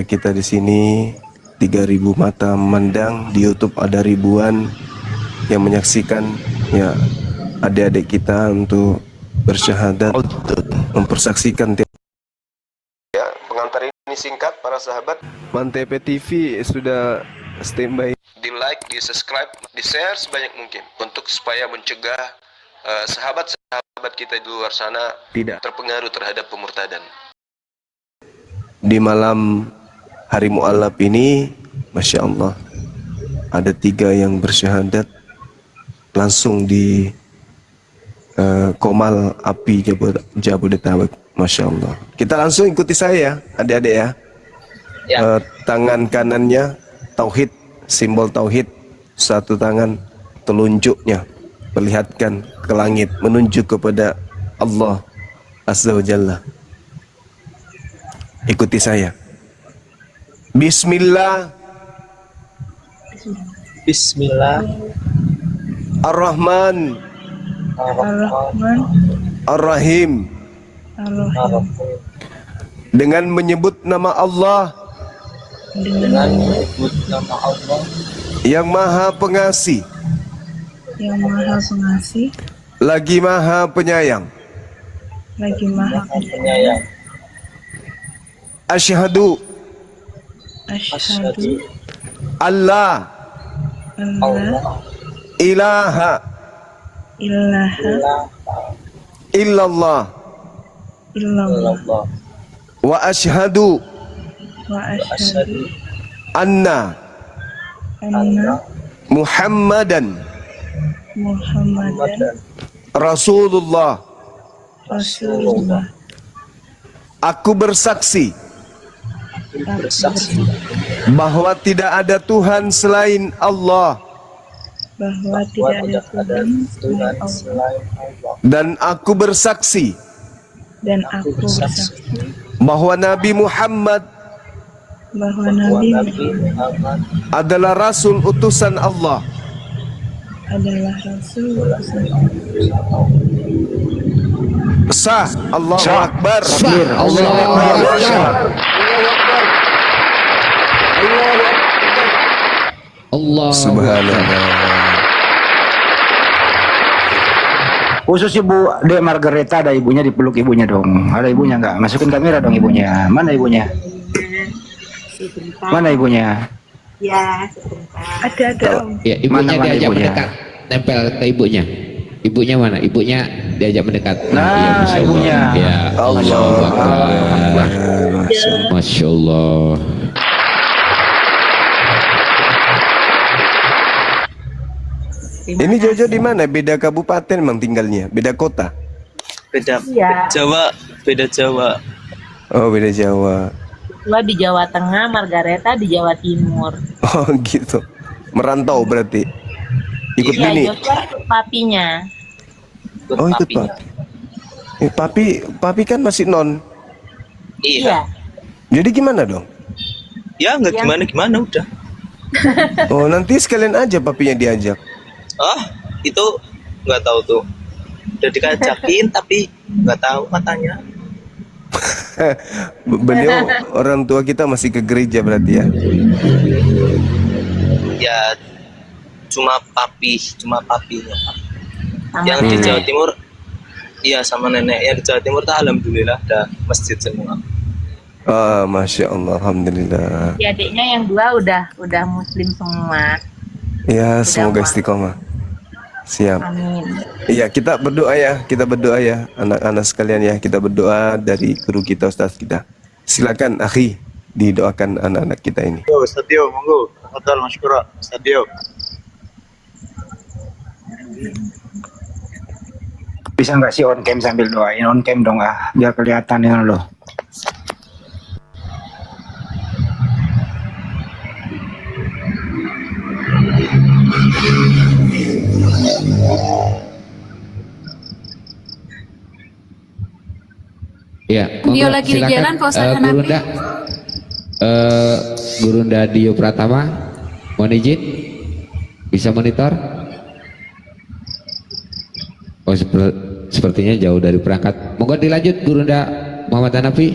Kita di sini 3.000 mata memandang, di YouTube ada ribuan yang menyaksikan, ya, adik-adik kita untuk bersyahadat, mempersaksikan. Ya, pengantar ini singkat para sahabat. Mantep TV sudah standby. Di like, di subscribe, di share sebanyak mungkin untuk supaya mencegah sahabat-sahabat kita di luar sana tidak terpengaruh terhadap pemurtadan. Di malam hari mu'alaf ini, Masya Allah, ada 3 yang bersyahadat langsung di Komal Api Jabodetabek. Masya Allah. Kita langsung ikuti saya, adik-adik ya. Tangan kanannya tauhid, simbol tauhid. Satu tangan telunjuknya perlihatkan ke langit, menunjuk kepada Allah Azza wa Jalla. Ikuti saya. Bismillah. Bismillah. Ar-Rahman. Ar-Rahim. Dengan menyebut nama Allah yang Maha Pengasih, lagi Maha Penyayang. Asyhadu Allah ilaha illallah wa asyhadu anna Muhammadan Rasulullah. Aku bersaksi bahwa tidak ada Tuhan selain Allah, dan aku bersaksi bahwa Nabi Muhammad adalah Rasul utusan Allah. Sah. Allahu Akbar. Allahu Akbar. Allah Subhanallah. Khusus Ibu De Margareta, ada ibunya, dipeluk ibunya dong. Ada ibunya nggak? Masukin kamera dong ibunya. Mana ibunya? Mana ibunya? Ya, ada. Ya, ibunya mana diajak ibunya? mendekat, nempel ke ibunya. Ibunya mana? Ibunya diajak mendekat. Nah, ya, ibunya. Ya, Allahu Akbar. Masya Allah. Ini Jojo di mana? Beda kabupaten emang tinggalnya? Beda kota? Beda Iya. Jawa, beda Jawa. Oh, beda Jawa. Gua di Jawa Tengah, Margareta di Jawa Timur. Oh, gitu. Merantau berarti. Ikut Iya, bini. Joshua ikut papinya. Oh, ikut papi. Papi kan masih non. Iya. Jadi gimana dong? Ya nggak Yang- gimana udah. Oh, nanti sekalian aja papinya diajak. Itu nggak tahu tuh. Udah dikajakin tapi nggak tahu katanya. Beliau orang tua kita masih ke gereja berarti ya. Ya cuma papinya. Sama Yang di nenek. Jawa Timur, iya sama nenek. Yang di Jawa Timur tuh alhamdulillah ada masjid semua. Ah, Masya Allah, Alhamdulillah. Si adiknya yang 2 udah muslim semua. Ya, Udah, semoga Mak. istiqomah. Siap. Amin. Iya, kita berdoa ya, anak-anak sekalian ya, kita berdoa dari guru kita, ustaz kita. Silakan, akhi, didoakan anak-anak kita ini. Yo, Stadio, monggo. Tafadhal masykurah, Stadio. Bisa nggak sih on cam sambil doain? On cam dong biar kelihatan ya lo. Ya, Dio monggo, lagi di silakan, jalan, Pak Ustadz Hanafi. Gurunda. Gurunda Dio Pratama, mohon izin, bisa monitor. Oh, sepertinya jauh dari perangkat. Monggo dilanjut Gurunda Muhammad Hanafi.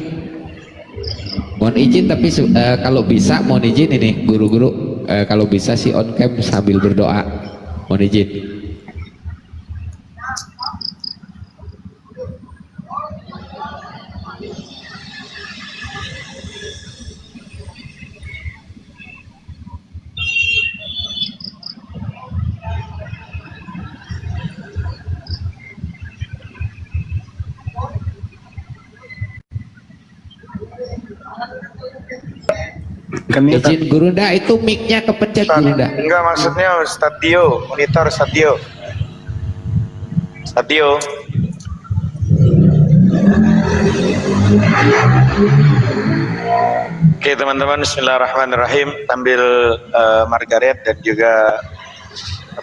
Mohon izin tapi kalau bisa mohon izin ini guru-guru kalau bisa sih on cam sambil berdoa. Mohon izin. Kami Izin Guru Nda, itu mic-nya kepencet Guru Nda. Enggak, maksudnya Ustadz Dio, monitor Ustadz Dio. Ustadz Dio. Oke teman-teman, bismillahirrahmanirrahim. Sambil Margaret dan juga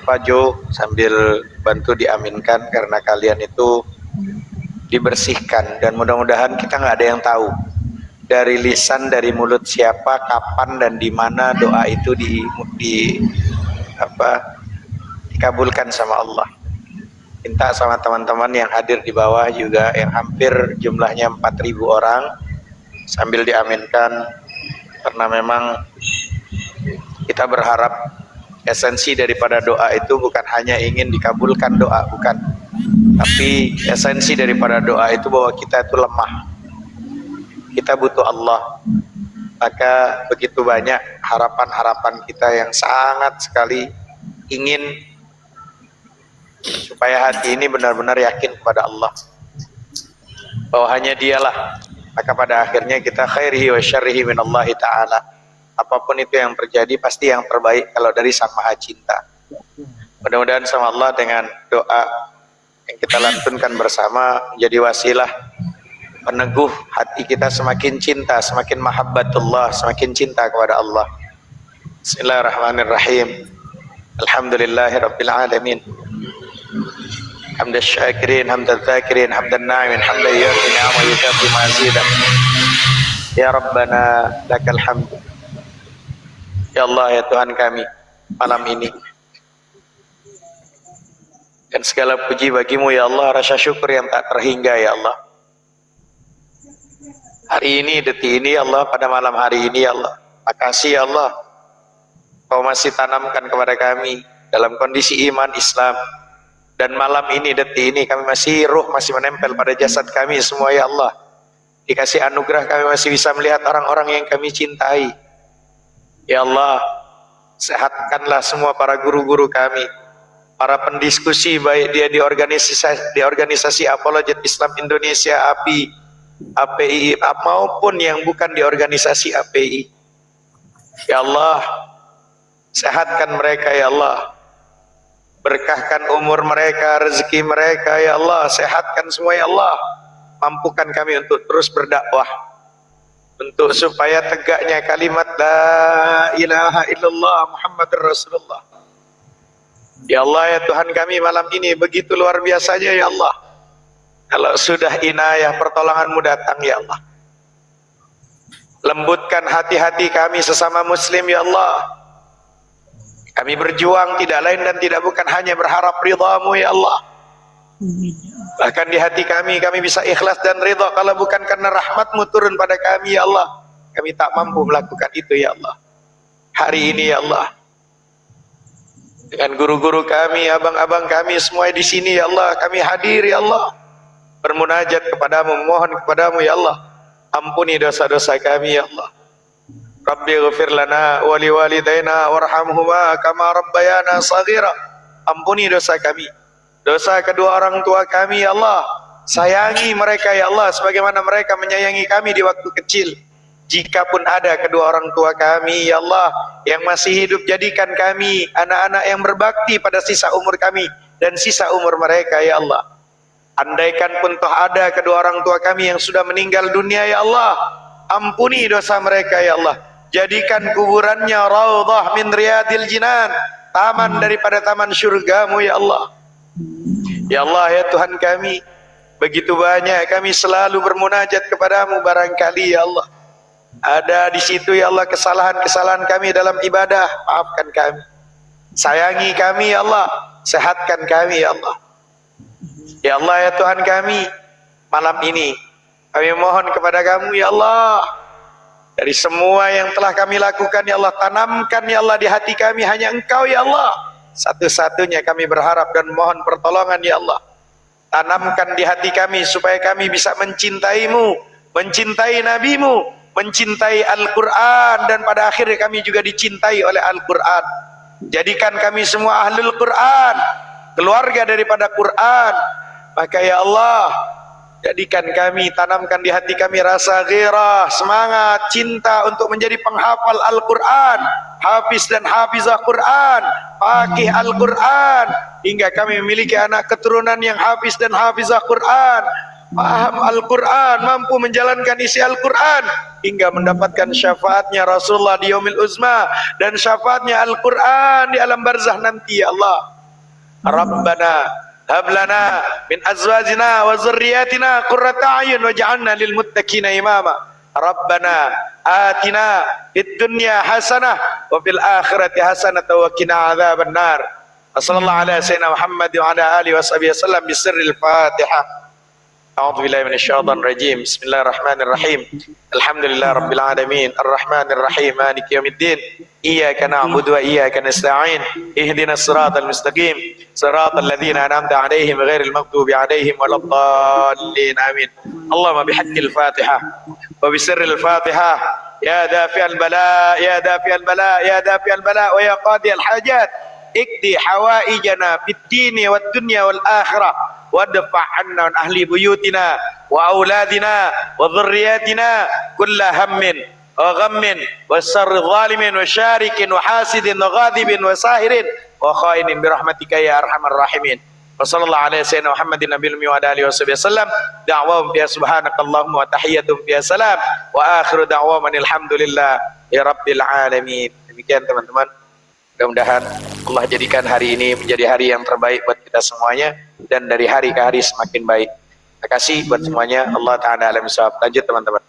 Pak Jo sambil bantu diaminkan karena kalian itu dibersihkan dan mudah-mudahan kita nggak ada yang tahu dari lisan, dari mulut siapa, kapan dan di mana doa itu dikabulkan sama Allah. Minta sama teman-teman yang hadir di bawah juga yang hampir jumlahnya 4.000 orang sambil diaminkan karena memang kita berharap esensi daripada doa itu bukan hanya ingin dikabulkan doa, bukan, tapi esensi daripada doa itu bahwa kita itu lemah, kita butuh Allah. Maka begitu banyak harapan-harapan kita yang sangat sekali ingin supaya hati ini benar-benar yakin kepada Allah bahwa hanya Dialah. Maka pada akhirnya kita khairihi wa syarrihi minallahi ta'ala. Apapun itu yang terjadi pasti yang terbaik kalau dari Sang Maha Cinta. Mudah-mudahan sama Allah dengan doa yang kita lantunkan bersama menjadi wasilah peneguh hati kita semakin cinta, semakin mahabbatullah, semakin cinta kepada Allah. Bismillahirrahmanirrahim. Alhamdulillahirabbil alamin. Hamdan syakirin, hamdan dzakirin, hamdan na'imin, hamdan yu'ti ni'ama yukafi mazidah. Ya Rabbana lakal hamd. Ya Allah, ya Tuhan kami, malam ini dan segala puji bagimu ya Allah, rasa syukur yang tak terhingga ya Allah. Hari ini, detik ini ya Allah, pada malam hari ini ya Allah, makasih ya Allah Kau masih tanamkan kepada kami dalam kondisi iman Islam. Dan malam ini, detik ini kami masih, ruh masih menempel pada jasad kami semua ya Allah. Dikasih anugerah kami masih bisa melihat orang-orang yang kami cintai. Ya Allah, sehatkanlah semua para guru-guru kami, para pendiskusi, baik dia di organisasi Apologet Islam Indonesia API, API maupun yang bukan di organisasi API. Ya Allah, sehatkan mereka ya Allah, berkahkan umur mereka, rezeki mereka ya Allah, sehatkan semua ya Allah, mampukan kami untuk terus berdakwah, untuk supaya tegaknya kalimat la ilaha illallah Muhammadur Rasulullah. Ya Allah, ya Tuhan kami, malam ini begitu luar biasanya ya Allah. Kalau sudah inayah pertolonganmu datang ya Allah, lembutkan hati-hati kami sesama muslim ya Allah. Kami berjuang tidak lain dan tidak bukan hanya berharap ridhamu ya Allah. Bahkan di hati kami bisa ikhlas dan ridha kalau bukan karena rahmatmu turun pada kami ya Allah. Kami tak mampu melakukan itu ya Allah. Hari ini ya Allah, dengan guru-guru kami, abang-abang kami semua di sini ya Allah, kami hadir ya Allah, bermunajat kepadamu, mohon kepadamu ya Allah, ampuni dosa-dosa kami ya Allah. Rabbi ghafir lana wa liwalidayna warhamhuma kama rabbayana shaghira. Ampuni dosa kami, dosa kedua orang tua kami ya Allah. Sayangi mereka ya Allah sebagaimana mereka menyayangi kami di waktu kecil. Jikapun ada kedua orang tua kami ya Allah yang masih hidup, jadikan kami anak-anak yang berbakti pada sisa umur kami dan sisa umur mereka ya Allah. Andaikan pun toh ada kedua orang tua kami yang sudah meninggal dunia ya Allah, ampuni dosa mereka ya Allah. Jadikan kuburannya raudhah min riyadil jinan, taman daripada taman syurgamu ya Allah. Ya Allah, ya Tuhan kami, begitu banyak kami selalu bermunajat kepadamu, barangkali ya Allah ada di situ ya Allah kesalahan-kesalahan kami dalam ibadah, maafkan kami. Sayangi kami ya Allah, sehatkan kami ya Allah. Ya Allah, ya Tuhan kami, malam ini kami mohon kepada kamu ya Allah, Dari semua yang telah kami lakukan ya Allah, tanamkan ya Allah di hati kami hanya Engkau ya Allah. Satu-satunya kami berharap dan mohon pertolongan ya Allah. Tanamkan di hati kami supaya kami bisa mencintaimu, mencintai nabimu, mencintai Al-Quran, dan pada akhirnya kami juga dicintai oleh Al-Quran. Jadikan kami semua ahlul Quran, keluarga daripada Quran. Maka ya Allah, jadikan kami, tanamkan di hati kami rasa gairah, semangat, cinta untuk menjadi penghafal Al-Quran, hafiz dan hafizah Quran, faqih Al-Quran, hingga kami memiliki anak keturunan yang hafiz dan hafizah Quran, paham Al-Quran, mampu menjalankan isi Al-Quran, hingga mendapatkan syafaatnya Rasulullah di yaumil uzma, dan syafaatnya Al-Quran di alam barzah nanti ya Allah. Rabbana hablana min azwajina wa zurriyatina qurrata a'yun waj'alna lil muttaqina imama. Rabbana atina fid dunya hasanah wa fil akhirati hasanah wa qina adzabannar. Wassallallahu ala sayyidina Muhammad wa ala alihi washabihi wasallam bisirril Fatihah. A'udzu billahi minasyaitonir rajim. Bismillahirrahmanirrahim. Alhamdulillah rabbil alamin, arrahmanir rahim, maliki yaumiddin. Iyyaka na'budu wa iyyaka nasta'in. Ihdinas siratal mustaqim, siratal ladzina an'amta 'alaihim ghairil maghdubi 'alaihim waladdallin. Amin. Allahumma bihaqqil Fatihah wa bisirril Fatihah, ya dafi'al bala, ya dafi'al bala, ya dafi'al bala wa ya qadiyal hajat. Ikdi hawaijana fid dini wad dunya wal akhirah, wadfa' anna ahli buyutina wa auladina wa dhurriyyatina kulla hammin wa ghammin wa syarri zalimin wa syarikin wa hasidin wa ghadibin wa sahirin wa khainin bi rahmatika ya arhamar rahimin. Wa sallallahu alaihi sayyidina Muhammadin nabiyil ummi wa ala alihi wasallam. Da'wahum biya subhanakallahumma wa tahiyyatuhum biya salam wa akhiru da'wahum alhamdulillah ya rabbil alamin. Demikian teman-teman, mudah-mudahan Allah jadikan hari ini menjadi hari yang terbaik buat kita semuanya, dan dari hari ke hari semakin baik. Terima kasih buat semuanya. Allah Ta'ala alam shawab. Lanjut teman-teman.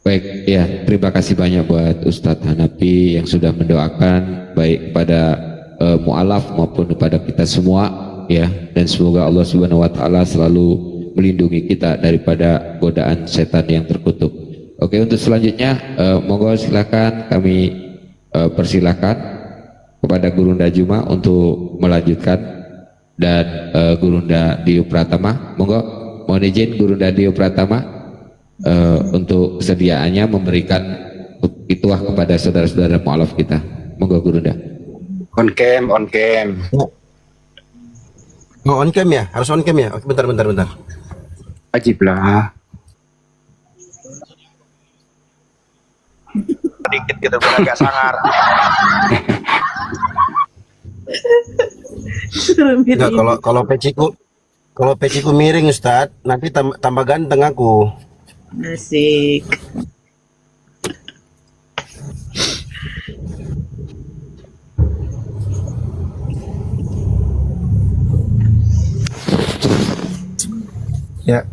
Baik, ya, terima kasih banyak buat Ustadz Hanafi yang sudah mendoakan baik kepada mu'alaf maupun kepada kita semua, ya, dan semoga Allah Subhanahu wa taala selalu melindungi kita daripada godaan setan yang terkutuk. Oke, untuk selanjutnya monggo silakan, kami persilakan kepada Gurunda Juma untuk melanjutkan, dan Gurunda Dio Pratama, monggo, mohon izin Gurunda Dio Pratama untuk kesediaannya memberikan ituah kepada saudara-saudara mu'alaf kita. Monggo Gurunda. On cam, on cam. Oh, on cam ya? Harus on cam ya? Oke, bentar. Wajib lah. Sedikit gitu agak sangar. Enggak, kalau peciku miring Ustadz, nanti tambah ganteng aku. Asik. Ya.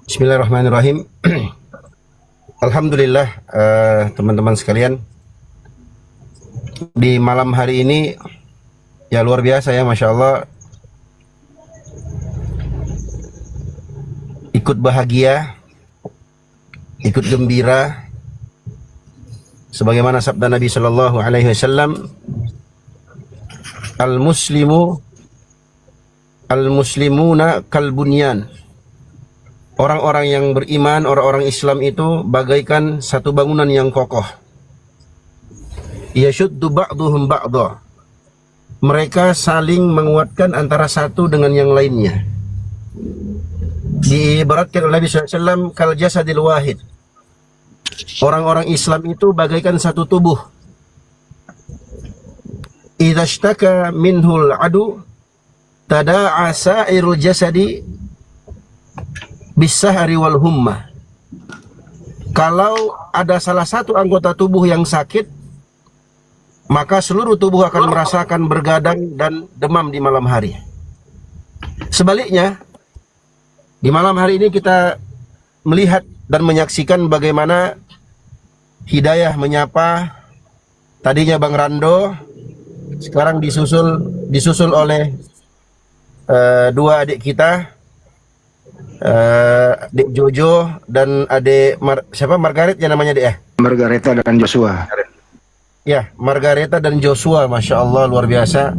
Bismillahirrahmanirrahim. Alhamdulillah, teman-teman sekalian, di malam hari ini ya luar biasa ya, Masya Allah, ikut bahagia, ikut gembira, sebagaimana sabda Nabi Shallallahu Alaihi Wasallam, al-muslimuna kalbunyan. Orang-orang yang beriman, orang-orang Islam itu bagaikan satu bangunan yang kokoh. Yashuddu ba'duhum ba'dha. Mereka saling menguatkan antara satu dengan yang lainnya. Diibaratkan oleh Nabi SAW kal jasadil wahid. Orang-orang Islam itu bagaikan satu tubuh. Idza ishtaka minhul adu tada'a sa'irul jasadi bisahari wal hummah. Kalau ada salah satu anggota tubuh yang sakit, maka seluruh tubuh akan merasakan bergadang dan demam di malam hari. Sebaliknya, di malam hari ini kita melihat dan menyaksikan bagaimana Hidayah menyapa, tadinya Bang Rando, sekarang disusul oleh dua adik kita, adik Jojo dan adik Margaret ya namanya, Dek ya? Margareta dan Joshua. Ya, Margareta dan Joshua, Masya Allah, luar biasa.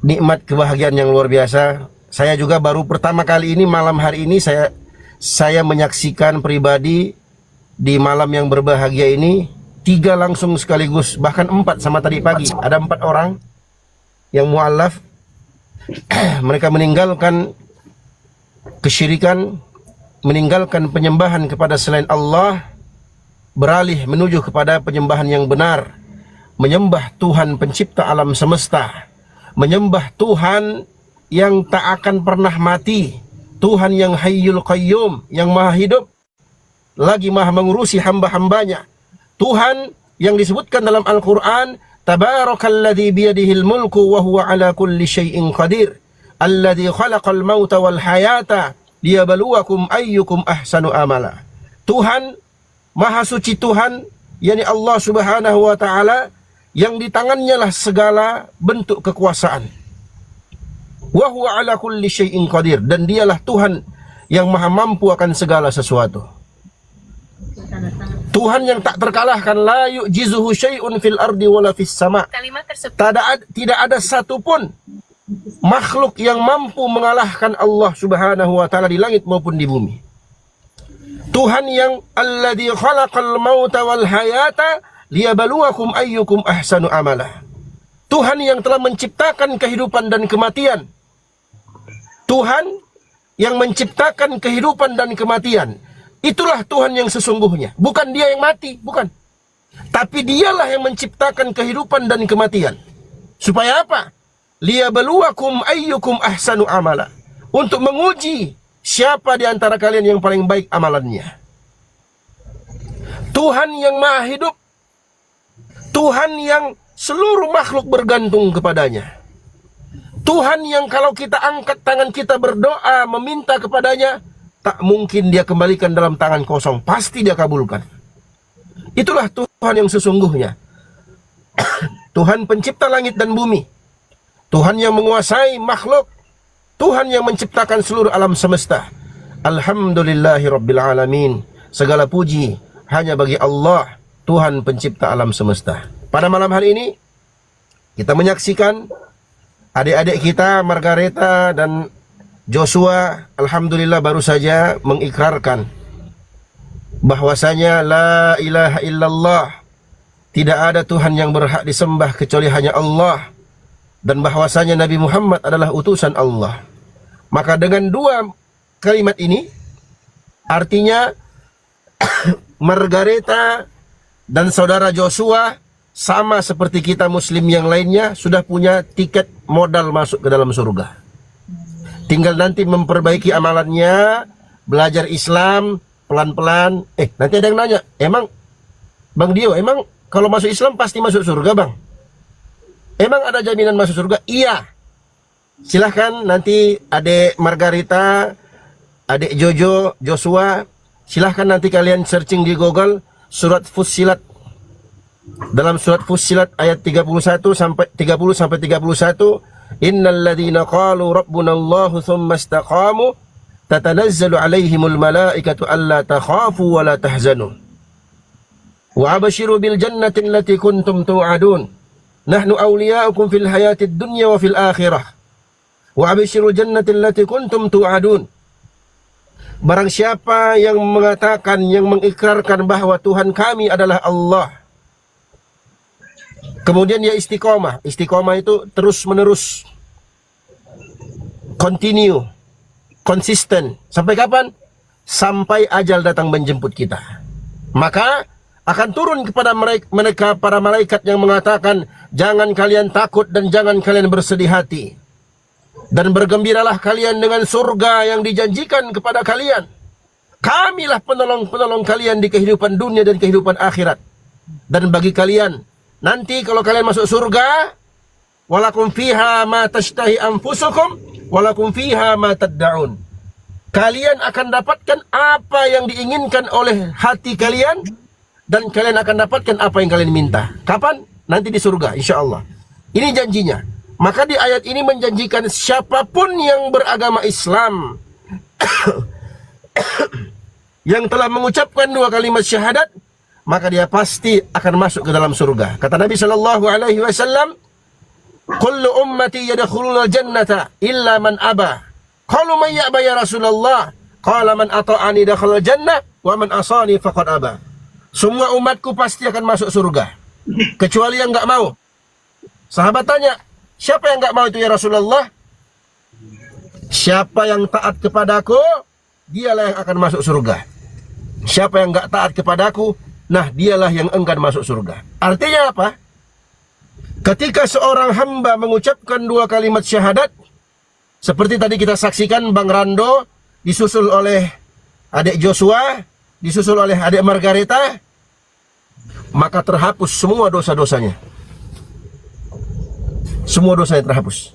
Nikmat kebahagiaan yang luar biasa. Saya juga baru pertama kali ini, malam hari ini saya menyaksikan pribadi di malam yang berbahagia ini 3 langsung sekaligus, bahkan 4 sama tadi pagi. Ada 4 orang yang mu'alaf. Mereka meninggalkan kesyirikan, meninggalkan penyembahan kepada selain Allah, beralih menuju kepada penyembahan yang benar, menyembah Tuhan pencipta alam semesta, menyembah Tuhan yang tak akan pernah mati, Tuhan yang hayyul qayyum, yang maha hidup lagi maha mengurusi hamba-hambanya, Tuhan yang disebutkan dalam Al-Quran, Tabarakalladzi biyadihil mulku wa huwa ala kulli syai'in qadir, alladzi khalaqal mauta wal hayata liyabluwakum ayyukum ahsanu amala. Tuhan, maha suci Tuhan, yakni Allah Subhanahu wa taala, yang di tangannya lah segala bentuk kekuasaan. Wa huwa ala kulli syai'in qadir, dan dialah Tuhan yang maha mampu akan segala sesuatu. Tuhan yang tak terkalahkan, la yu'jizuhu syai'un fil ardi wala fis sama. Tidak ada satupun makhluk yang mampu mengalahkan Allah Subhanahu wa taala di langit maupun di bumi. Tuhan yang alladzi khalaqal mauta wal hayata liyabluwakum ayyukum ahsanu amala. Tuhan yang telah menciptakan kehidupan dan kematian. Tuhan yang menciptakan kehidupan dan kematian. Itulah Tuhan yang sesungguhnya. Bukan dia yang mati, bukan. Tapi dialah yang menciptakan kehidupan dan kematian. Supaya apa? Liyabluwakum ayyukum ahsanu amala. Untuk menguji siapa di antara kalian yang paling baik amalannya. Tuhan yang maha hidup. Tuhan yang seluruh makhluk bergantung kepadanya. Tuhan yang kalau kita angkat tangan kita berdoa meminta kepadanya, tak mungkin dia kembalikan dalam tangan kosong, pasti dia kabulkan. Itulah Tuhan yang sesungguhnya. Tuhan pencipta langit dan bumi, Tuhan yang menguasai makhluk, Tuhan yang menciptakan seluruh alam semesta. Alhamdulillahi rabbil alamin. Segala puji hanya bagi Allah, Tuhan pencipta alam semesta. Pada malam hari ini kita menyaksikan adik-adik kita Margareta dan Joshua, alhamdulillah baru saja mengikrarkan bahwasanya la ilaha illallah, tidak ada Tuhan yang berhak disembah kecuali hanya Allah, dan bahwasanya Nabi Muhammad adalah utusan Allah. Maka dengan 2 kalimat ini artinya Margareta dan saudara Joshua sama seperti kita muslim yang lainnya sudah punya tiket modal masuk ke dalam surga. Tinggal nanti memperbaiki amalannya, belajar Islam pelan-pelan. Nanti ada yang nanya, emang Bang Dio, emang kalau masuk Islam pasti masuk surga, Bang? Emang ada jaminan masuk surga? Iya. Silahkan nanti adik Margarita, adik Joshua, silahkan nanti kalian searching di Google surat Fussilat. Dalam surat Fussilat ayat 30 sampai 31, Innal ladzina qalu rabbuna Allahu tsumma istaqamu tatanazzalu alaihimul malaikatu alla takhafu wa la tahzanu wa abshiru bil jannati allati kuntum tu'adun nahnu awliya'ukum fil hayatid dunya wa fil akhirah wa abshiru jannati allati kuntum tu'adun. Barang siapa yang mengatakan, yang mengikrarkan bahwa Tuhan kami adalah Allah, kemudian dia istiqomah. Istiqomah itu terus menerus, continue, konsisten. Sampai kapan? Sampai ajal datang menjemput kita. Maka akan turun kepada mereka para malaikat yang mengatakan, jangan kalian takut dan jangan kalian bersedih hati, dan bergembiralah kalian dengan surga yang dijanjikan kepada kalian. Kamilah penolong-penolong kalian di kehidupan dunia dan kehidupan akhirat. Dan bagi kalian nanti kalau kalian masuk surga, walakum fiha ma tashtahi anfusukum walakum fiha ma tad'un. kalian akan dapatkan apa yang diinginkan oleh hati kalian, dan kalian akan dapatkan apa yang kalian minta. Kapan? Nanti di surga, insya Allah. Ini janjinya. Maka di ayat ini menjanjikan siapapun yang beragama Islam yang telah mengucapkan 2 kalimat syahadat, maka dia pasti akan masuk ke dalam surga. Kata Nabi sallallahu alaihi wasallam, "Kullu ummati yadkhulul jannata illa man aba." Qalu man ya'ba ya Rasulullah? Qala man ata'ani dakhala jannah wa man asani faqad aba. Semua umatku pasti akan masuk surga, kecuali yang enggak mau. Sahabat tanya, siapa yang enggak mau itu ya Rasulullah? Siapa yang taat kepadaku, dialah yang akan masuk surga. Siapa yang enggak taat kepadaku, nah dialah yang enggan masuk surga. Artinya apa? Ketika seorang hamba mengucapkan 2 kalimat syahadat, seperti tadi kita saksikan Bang Rando disusul oleh adik Joshua, disusul oleh adik Margareta, maka terhapus semua dosa-dosanya. Semua dosanya terhapus.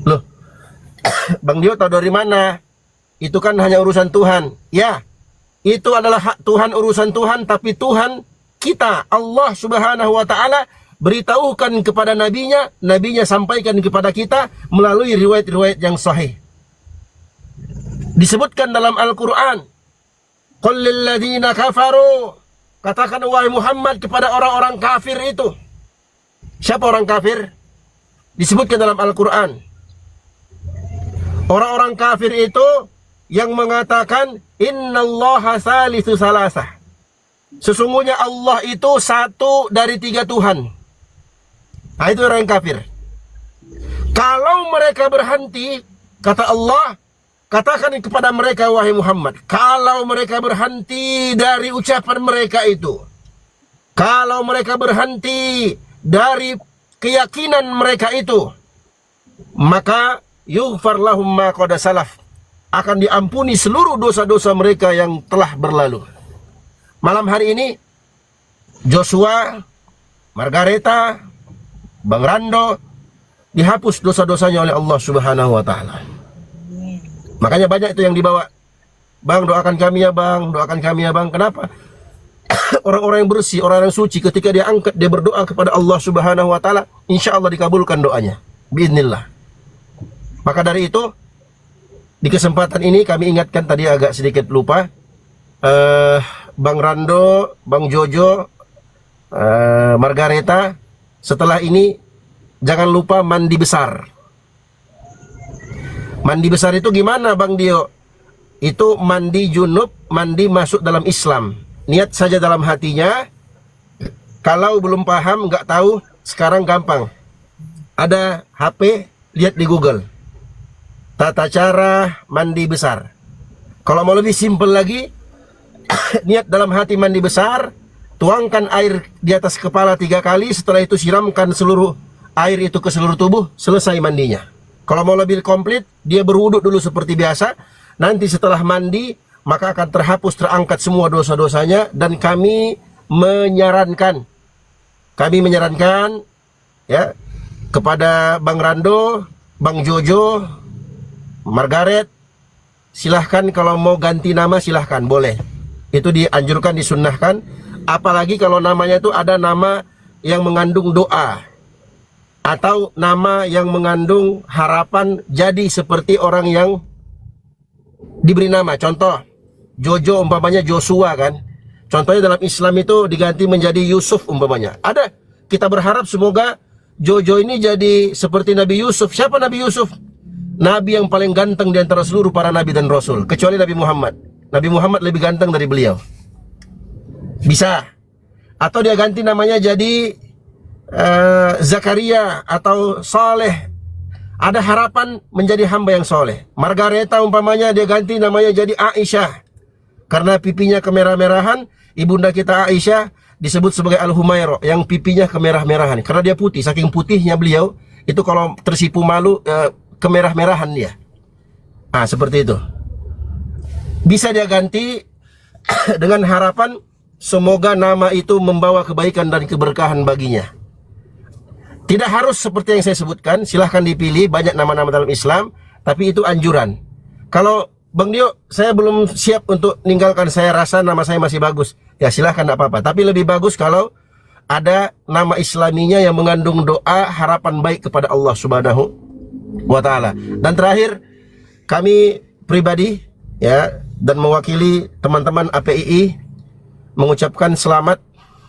Loh, Bang Dio tahu dari mana? Itu kan hanya urusan Tuhan. Ya, itu adalah hak Tuhan, urusan Tuhan, tapi Tuhan kita, Allah Subhanahu wa Ta'ala, beritahukan kepada nabinya, nabinya sampaikan kepada kita melalui riwayat-riwayat yang sahih. Disebutkan dalam Al-Quran, "Qul lil ladzina kafaru," katakan wahai Muhammad kepada orang-orang kafir itu. Siapa orang kafir? Disebutkan dalam Al-Quran. Orang-orang kafir itu yang mengatakan innallaha salisu salasah. Sesungguhnya Allah itu 1 dari 3 Tuhan. Nah, itu orang yang kafir. Kalau mereka berhenti, kata Allah, katakan kepada mereka wahai Muhammad, kalau mereka berhenti dari ucapan mereka itu, kalau mereka berhenti dari keyakinan mereka itu, maka yughfar lahum ma qad salaf, akan diampuni seluruh dosa-dosa mereka yang telah berlalu. Malam hari ini Joshua, Margareta, Bang Rando dihapus dosa-dosanya oleh Allah Subhanahu wa Ta'ala. Makanya banyak itu yang dibawa. Bang, doakan kami ya Bang, doakan kami ya Bang. Kenapa? Orang-orang yang bersih, orang yang suci, ketika dia angkat, dia berdoa kepada Allah Subhanahu wa Ta'ala, insya Allah dikabulkan doanya, biiznillah. Maka dari itu, di kesempatan ini kami ingatkan, tadi agak sedikit lupa, Bang Rando, Bang Jojo, Margareta, setelah ini jangan lupa mandi besar. Mandi besar itu gimana Bang Dio? Itu mandi junub, mandi masuk dalam Islam. Niat saja dalam hatinya. Kalau belum paham, nggak tahu, sekarang gampang. Ada HP, lihat di Google. Tata cara mandi besar. Kalau mau lebih simpel lagi, niat dalam hati mandi besar, tuangkan air di atas kepala 3 kali, setelah itu siramkan seluruh air itu ke seluruh tubuh, selesai mandinya. Kalau mau lebih komplit, dia berwuduk dulu seperti biasa. Nanti setelah mandi, maka akan terhapus, terangkat semua dosa-dosanya. Dan kami menyarankan ya kepada Bang Rando, Bang Jojo, Margaret, silahkan kalau mau ganti nama silahkan, boleh. Itu dianjurkan, disunnahkan. Apalagi kalau namanya itu ada nama yang mengandung doa, atau nama yang mengandung harapan jadi seperti orang yang diberi nama. Contoh, Jojo umpamanya Joshua kan. Contohnya dalam Islam itu diganti menjadi Yusuf umpamanya. Ada, kita berharap semoga Jojo ini jadi seperti Nabi Yusuf. Siapa Nabi Yusuf? Nabi yang paling ganteng di antara seluruh para nabi dan rasul, kecuali Nabi Muhammad. Nabi Muhammad lebih ganteng dari beliau. Bisa. Atau dia ganti namanya jadi Zakaria atau Saleh. Ada harapan menjadi hamba yang soleh. Margareta umpamanya dia ganti namanya jadi Aisyah, karena pipinya kemerah-merahan. Ibunda kita Aisyah disebut sebagai Al-Humaira, yang pipinya kemerah-merahan, karena dia putih. Saking putihnya beliau, itu kalau tersipu malu kemerah-merahan dia. Seperti itu. Bisa dia ganti dengan harapan semoga nama itu membawa kebaikan dan keberkahan baginya. Tidak harus seperti yang saya sebutkan, silahkan dipilih, banyak nama-nama dalam Islam. tapi itu anjuran. Kalau Bang Dio, saya belum siap untuk meninggalkan, saya rasa nama saya masih bagus, ya silahkan, tidak apa-apa. Tapi lebih bagus kalau ada nama islaminya yang mengandung doa harapan baik kepada Allah Subhanahu wa Ta'ala. Dan terakhir, kami pribadi ya dan mewakili teman-teman APII mengucapkan selamat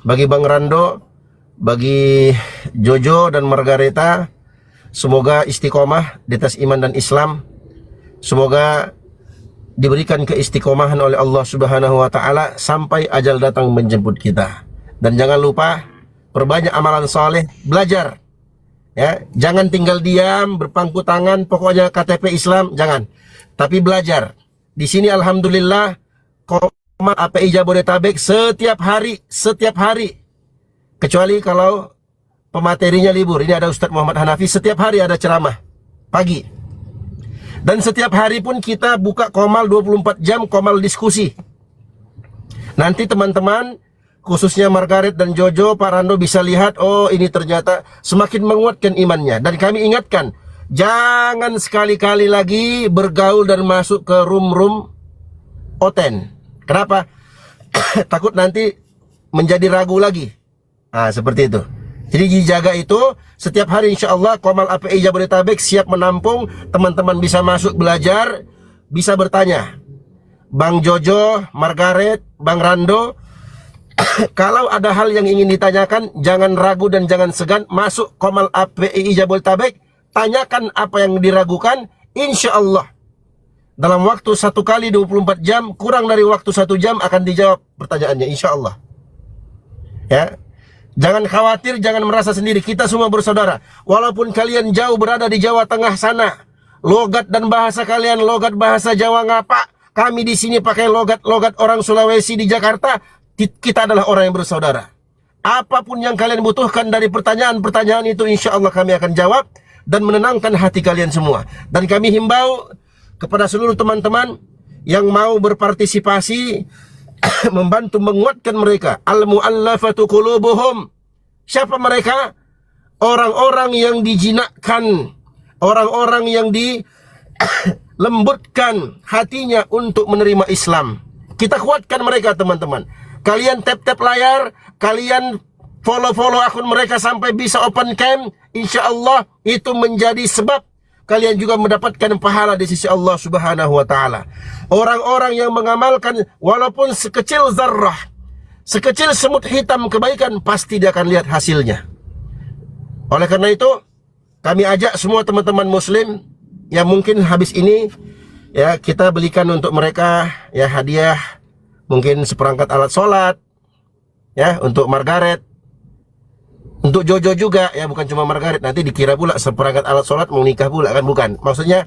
bagi Bang Rando, bagi Jojo dan Margareta. Semoga istiqomah di atas iman dan Islam. Semoga diberikan keistiqomahan oleh Allah Subhanahu wa Ta'ala sampai ajal datang menjemput kita. Dan jangan lupa perbanyak amalan soleh, belajar ya, jangan tinggal diam berpangku tangan pokoknya KTP Islam, jangan, tapi belajar. Di sini alhamdulillah Komat API Jabodetabek setiap hari, kecuali kalau pematerinya libur. Ini ada Ustadz Muhammad Hanafi, setiap hari ada ceramah pagi. Dan setiap hari pun kita buka Komal 24 jam, Komal diskusi. Nanti teman-teman, khususnya Margaret dan Jojo, Pak Rando bisa lihat, oh ini ternyata semakin menguatkan imannya. Dan kami ingatkan, jangan sekali-kali lagi bergaul dan masuk ke room-room oten. Kenapa? Takut nanti menjadi ragu lagi. Nah, seperti itu. Jadi dijaga itu. Setiap hari insya Allah Komal API Jabodetabek siap menampung. Teman-teman bisa masuk belajar, bisa bertanya. Bang Jojo, Margaret, Bang Rando, kalau ada hal yang ingin ditanyakan, jangan ragu dan jangan segan. Masuk Komal API Jabodetabek, tanyakan apa yang diragukan. Insya Allah dalam waktu 1 kali 24 jam, kurang dari waktu 1 jam akan dijawab pertanyaannya, insya Allah. Ya, jangan khawatir, jangan merasa sendiri. Kita semua bersaudara. Walaupun kalian jauh berada di Jawa Tengah sana, logat dan bahasa kalian logat bahasa Jawa ngapa, kami di sini pakai logat orang Sulawesi di Jakarta. Kita adalah orang yang bersaudara. Apapun yang kalian butuhkan dari pertanyaan-pertanyaan itu, insya Allah kami akan jawab dan menenangkan hati kalian semua. Dan kami himbau kepada seluruh teman-teman yang mau berpartisipasi membantu menguatkan mereka. Al-mu'allafatu qulubuhum. Siapa mereka? Orang-orang yang dijinakkan, orang-orang yang dilembutkan hatinya untuk menerima Islam. Kita kuatkan mereka, teman-teman. Kalian tap-tap layar, kalian follow akun mereka sampai bisa open cam. Insya Allah itu menjadi sebab kalian juga mendapatkan pahala di sisi Allah Subhanahu wa Ta'ala. Orang-orang yang mengamalkan walaupun sekecil zarrah, sekecil semut hitam kebaikan, pasti dia akan lihat hasilnya. Oleh karena itu, kami ajak semua teman-teman muslim yang mungkin habis ini ya kita belikan untuk mereka ya hadiah, mungkin seperangkat alat sholat ya untuk Margaret. Untuk Jojo juga ya, bukan cuma Margaret, nanti dikira pula seperangkat alat sholat mau nikah pula kan, bukan. Maksudnya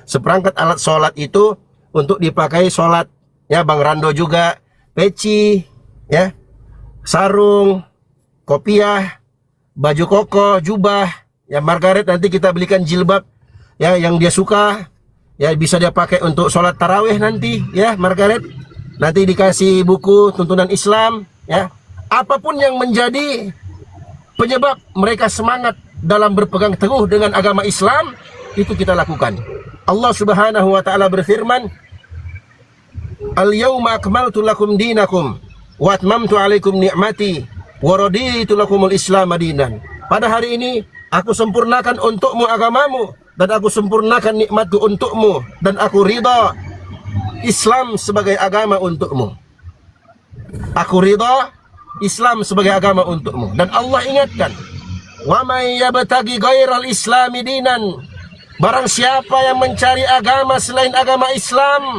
seperangkat alat sholat itu untuk dipakai sholat ya. Bang Rando juga peci ya, sarung, kopiah, baju koko, jubah ya. Margaret nanti kita belikan jilbab ya yang dia suka ya, bisa dia pakai untuk sholat tarawih nanti ya. Margaret nanti dikasih buku tuntunan Islam ya. Apapun yang menjadi penyebab mereka semangat dalam berpegang teguh dengan agama Islam, itu kita lakukan. Allah Subhanahu wa Ta'ala berfirman, Al-yawma akmaltu lakum dinakum wa atmamtu alaikum ni'mati wa raditu lakumul Islam dinan. Pada hari ini aku sempurnakan untukmu agamamu dan aku sempurnakan nikmatku untukmu dan aku ridha Islam sebagai agama untukmu. Aku ridha Islam sebagai agama untukmu. Dan Allah ingatkan, wa may yabtaghi ghairal islami dinan, barang siapa yang mencari agama selain agama Islam,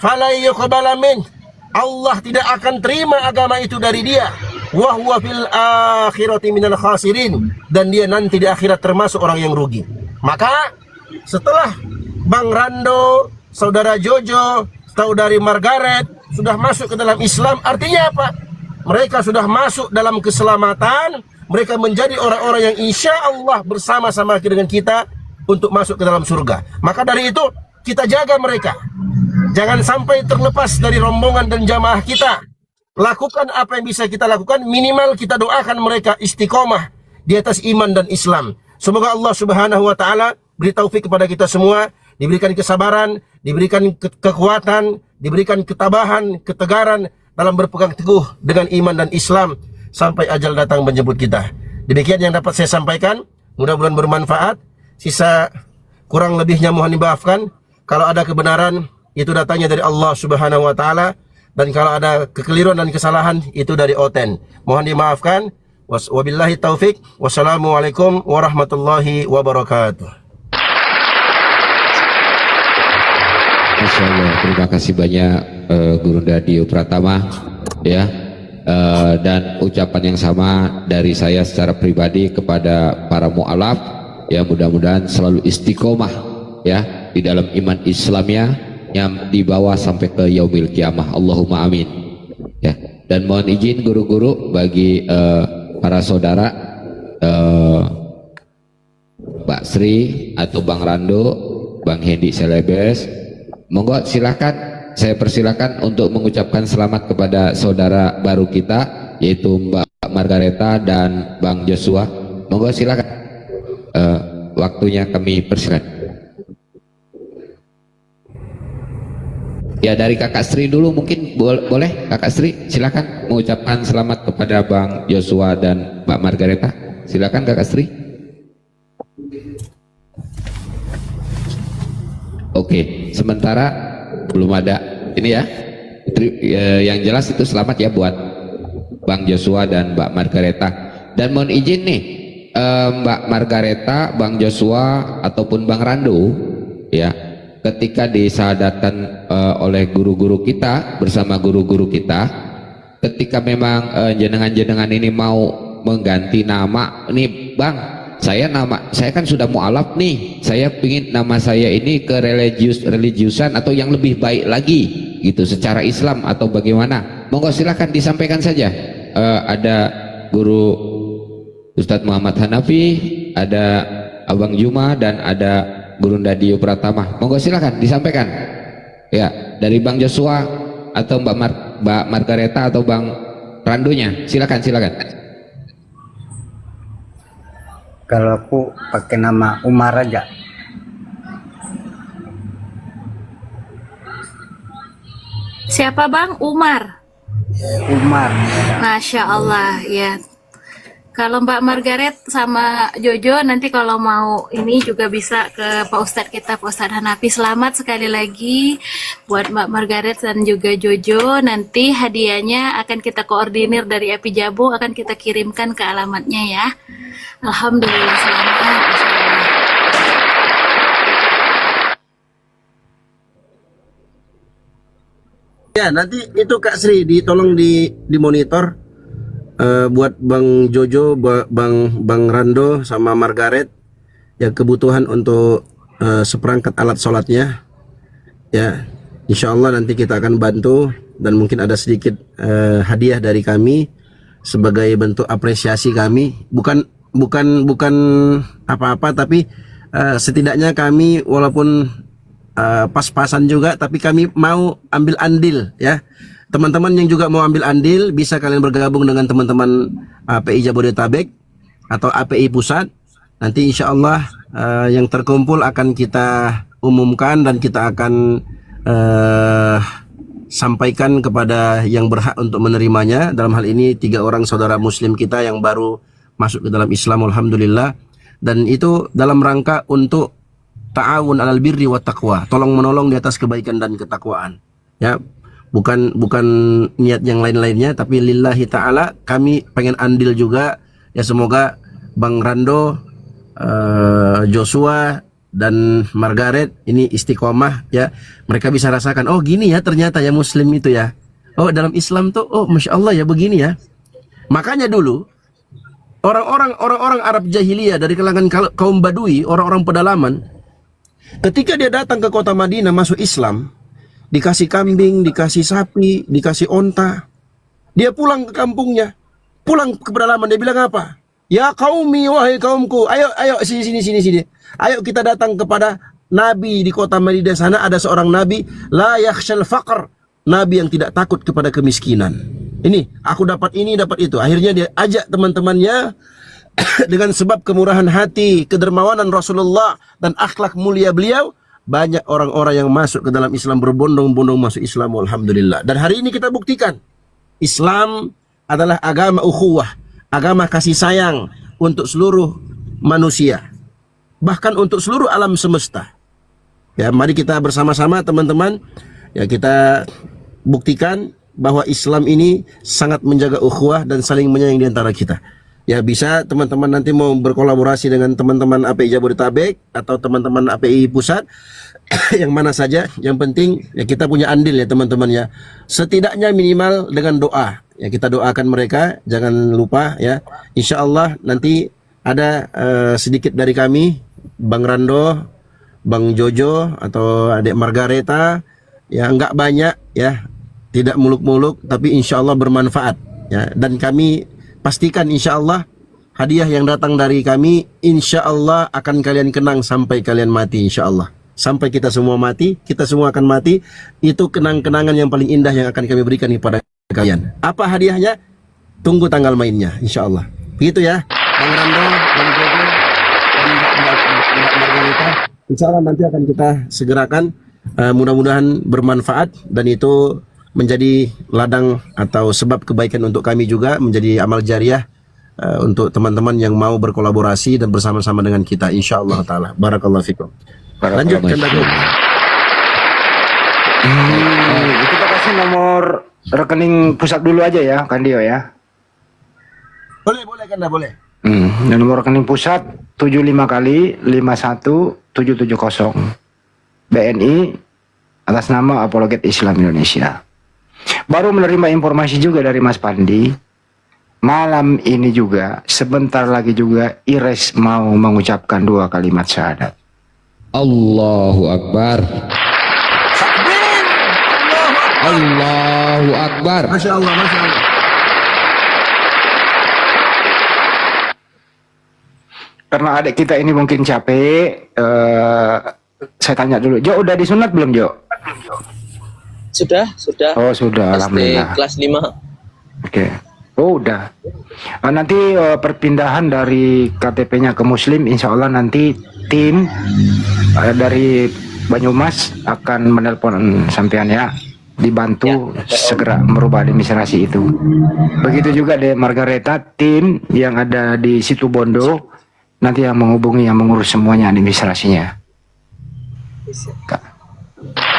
fala yuqbala min, Allah tidak akan terima agama itu dari dia. Wa huwa fil akhirati minal khasirin, dan dia nanti di akhirat termasuk orang yang rugi. Maka setelah Bang Rando, saudara Jojo, saudari Margaret sudah masuk ke dalam Islam, artinya apa? Mereka sudah masuk dalam keselamatan. Mereka menjadi orang-orang yang insya Allah bersama-sama dengan kita untuk masuk ke dalam surga. Maka dari itu kita jaga mereka, jangan sampai terlepas dari rombongan dan jamaah kita. Lakukan apa yang bisa kita lakukan. Minimal kita doakan mereka istiqomah di atas iman dan Islam. Semoga Allah Subhanahu wa Ta'ala beri taufik kepada kita semua. diberikan kesabaran, diberikan kekuatan, diberikan ketabahan, ketegaran dalam berpegang teguh dengan iman dan Islam sampai ajal datang menjemput kita. Demikian yang dapat saya sampaikan, mudah-mudahan bermanfaat. Sisa kurang lebihnya mohon dimaafkan. Kalau ada kebenaran itu datangnya dari Allah Subhanahu wa taala, dan kalau ada kekeliruan dan kesalahan itu dari Oten. Mohon dimaafkan. Wabillahi taufik. Wassalamualaikum warahmatullahi wabarakatuh. Masya Allah, terima kasih banyak Guru Dadio Pratama ya. Dan ucapan yang sama dari saya secara pribadi kepada para mu'alaf ya, mudah-mudahan selalu istiqomah ya di dalam iman Islamnya yang dibawa sampai ke yaumil kiamah. Allahumma amin ya. Dan mohon izin guru-guru bagi para saudara Mbak Sri atau Bang Rando, Bang Hendi Selebes, monggo silakan, saya persilakan untuk mengucapkan selamat kepada saudara baru kita yaitu Mbak Margareta dan Bang Joshua. Monggo silakan, waktunya kami persilakan. Ya, dari Kakak Sri dulu mungkin boleh. Kakak Sri silakan mengucapkan selamat kepada Bang Joshua dan Mbak Margareta. Silakan Kakak Sri. Oke, sementara belum ada ini ya. Yang jelas itu selamat ya buat Bang Joshua dan Mbak Margareta. Dan mohon izin nih Mbak Margareta, Bang Joshua ataupun Bang Rando ya, ketika disahadatkan oleh guru-guru kita bersama guru-guru kita, ketika memang jenengan-jenengan ini mau mengganti nama nih Bang, saya kan sudah mu'alaf nih, saya pingin nama saya ini ke religiusan atau yang lebih baik lagi gitu secara Islam atau bagaimana, monggo silakan disampaikan saja. Ada Guru Ustadz Muhammad Hanafi, ada Abang Juma, dan ada Guru Dadio Pratama. Monggo silakan disampaikan ya, dari Bang Joshua atau Mbak Margareta atau Bang Randonya, silakan. Kalau aku pakai nama Umar aja. Siapa Bang? Umar. Umar. Masya Allah ya. Kalau Mbak Margaret sama Jojo nanti kalau mau ini juga bisa ke Pak Ustadz kita, Pak Ustadz Hanafi. Selamat sekali lagi buat Mbak Margaret dan juga Jojo. Nanti hadiahnya akan kita koordinir dari Api Jabo, akan kita kirimkan ke alamatnya ya. Alhamdulillah, selamat. Ya, nanti itu Kak Sri tolong di monitor buat Bang Jojo, Bang Rando sama Margaret ya, kebutuhan untuk seperangkat alat sholatnya ya. Insya Allah nanti kita akan bantu, dan mungkin ada sedikit hadiah dari kami sebagai bentuk apresiasi kami, bukan apa-apa, tapi setidaknya kami walaupun pas-pasan juga, tapi kami mau ambil andil ya. Teman-teman yang juga mau ambil andil bisa kalian bergabung dengan teman-teman API Jabodetabek atau API Pusat. Nanti insya Allah yang terkumpul akan kita umumkan dan kita akan sampaikan kepada yang berhak untuk menerimanya. Dalam hal ini 3 orang saudara muslim kita yang baru masuk ke dalam Islam, alhamdulillah. Dan itu dalam rangka untuk ta'awun alal birri wa taqwa, tolong menolong di atas kebaikan dan ketakwaan ya. Bukan niat yang lain-lainnya, tapi lillahi ta'ala kami pengen andil juga ya. Semoga Bang Rando, Joshua dan Margaret ini istiqomah ya. Mereka bisa rasakan, oh gini ya ternyata ya muslim itu ya, oh dalam Islam tuh, oh Masya Allah ya begini ya. Makanya dulu orang-orang Arab jahiliyah dari kalangan kaum Badui, orang-orang pedalaman, ketika dia datang ke kota Madinah masuk Islam, dikasih kambing, dikasih sapi, dikasih onta, dia pulang ke kampungnya, pulang ke pedalaman, dia bilang apa? Ya qaumi, wahai kaumku, ayo sini. Ayo kita datang kepada Nabi di kota Madinah sana. Ada seorang Nabi, la yakhshal faqr, Nabi yang tidak takut kepada kemiskinan. Ini, aku dapat ini, dapat itu. Akhirnya dia ajak teman-temannya dengan sebab kemurahan hati, kedermawanan Rasulullah dan akhlak mulia beliau. banyak orang-orang yang masuk ke dalam Islam, berbondong-bondong masuk Islam, alhamdulillah. Dan hari ini kita buktikan Islam adalah agama ukhuwah, agama kasih sayang untuk seluruh manusia, bahkan untuk seluruh alam semesta. Ya, mari kita bersama-sama teman-teman, ya kita buktikan bahwa Islam ini sangat menjaga ukhuwah dan saling menyayangi di antara kita. Ya, bisa teman-teman nanti mau berkolaborasi dengan teman-teman API Jabodetabek atau teman-teman API Pusat yang mana saja, yang penting ya kita punya andil ya teman-teman ya. Setidaknya minimal dengan doa. Ya, kita doakan mereka, jangan lupa ya. Insya Allah nanti ada sedikit dari kami, Bang Rando, Bang Jojo atau Adik Margareta, ya nggak banyak ya, tidak muluk-muluk, tapi insya Allah bermanfaat ya. Dan kami pastikan insya Allah hadiah yang datang dari kami insya Allah akan kalian kenang sampai kalian mati, insya Allah. Sampai kita semua mati, kita semua akan mati. Itu kenang-kenangan yang paling indah yang akan kami berikan kepada kalian. Apa hadiahnya? Tunggu tanggal mainnya insya Allah. Begitu ya Bang Rando, Bang Jojo, dan Mbak Margarita. Insya Allah nanti akan kita segerakan, mudah-mudahan bermanfaat dan itu menjadi ladang atau sebab kebaikan untuk kami juga, menjadi amal jariah untuk teman-teman yang mau berkolaborasi dan bersama-sama dengan kita insya Allah ta'ala. Barakallahu fikum. Lanjut Kandago. Kita kasih nomor rekening pusat dulu aja ya Kandio ya. Boleh Kanda, boleh. Nomor rekening pusat 75 kali 51770 BNI atas nama Apologet Islam Indonesia. Baru menerima informasi juga dari Mas Pandi. Malam ini juga sebentar lagi juga Ires mau mengucapkan 2 kalimat syahadat. Allahu Akbar. Allahu Akbar. Masya Allah, Masya Allah. Karena adik kita ini mungkin capek, saya tanya dulu, Jo udah disunat belum Jo? Sudah. Oh sudah, alhamdulillah. Kelas 5. Oke. Oh udah. Nanti perpindahan dari KTP-nya ke Muslim, insya Allah nanti tim dari Banyumas akan menelpon sampean ya, dibantu segera merubah administrasi itu. Begitu juga di Margareta, tim yang ada di situ Bondo nanti yang menghubungi, yang mengurus semuanya administrasinya.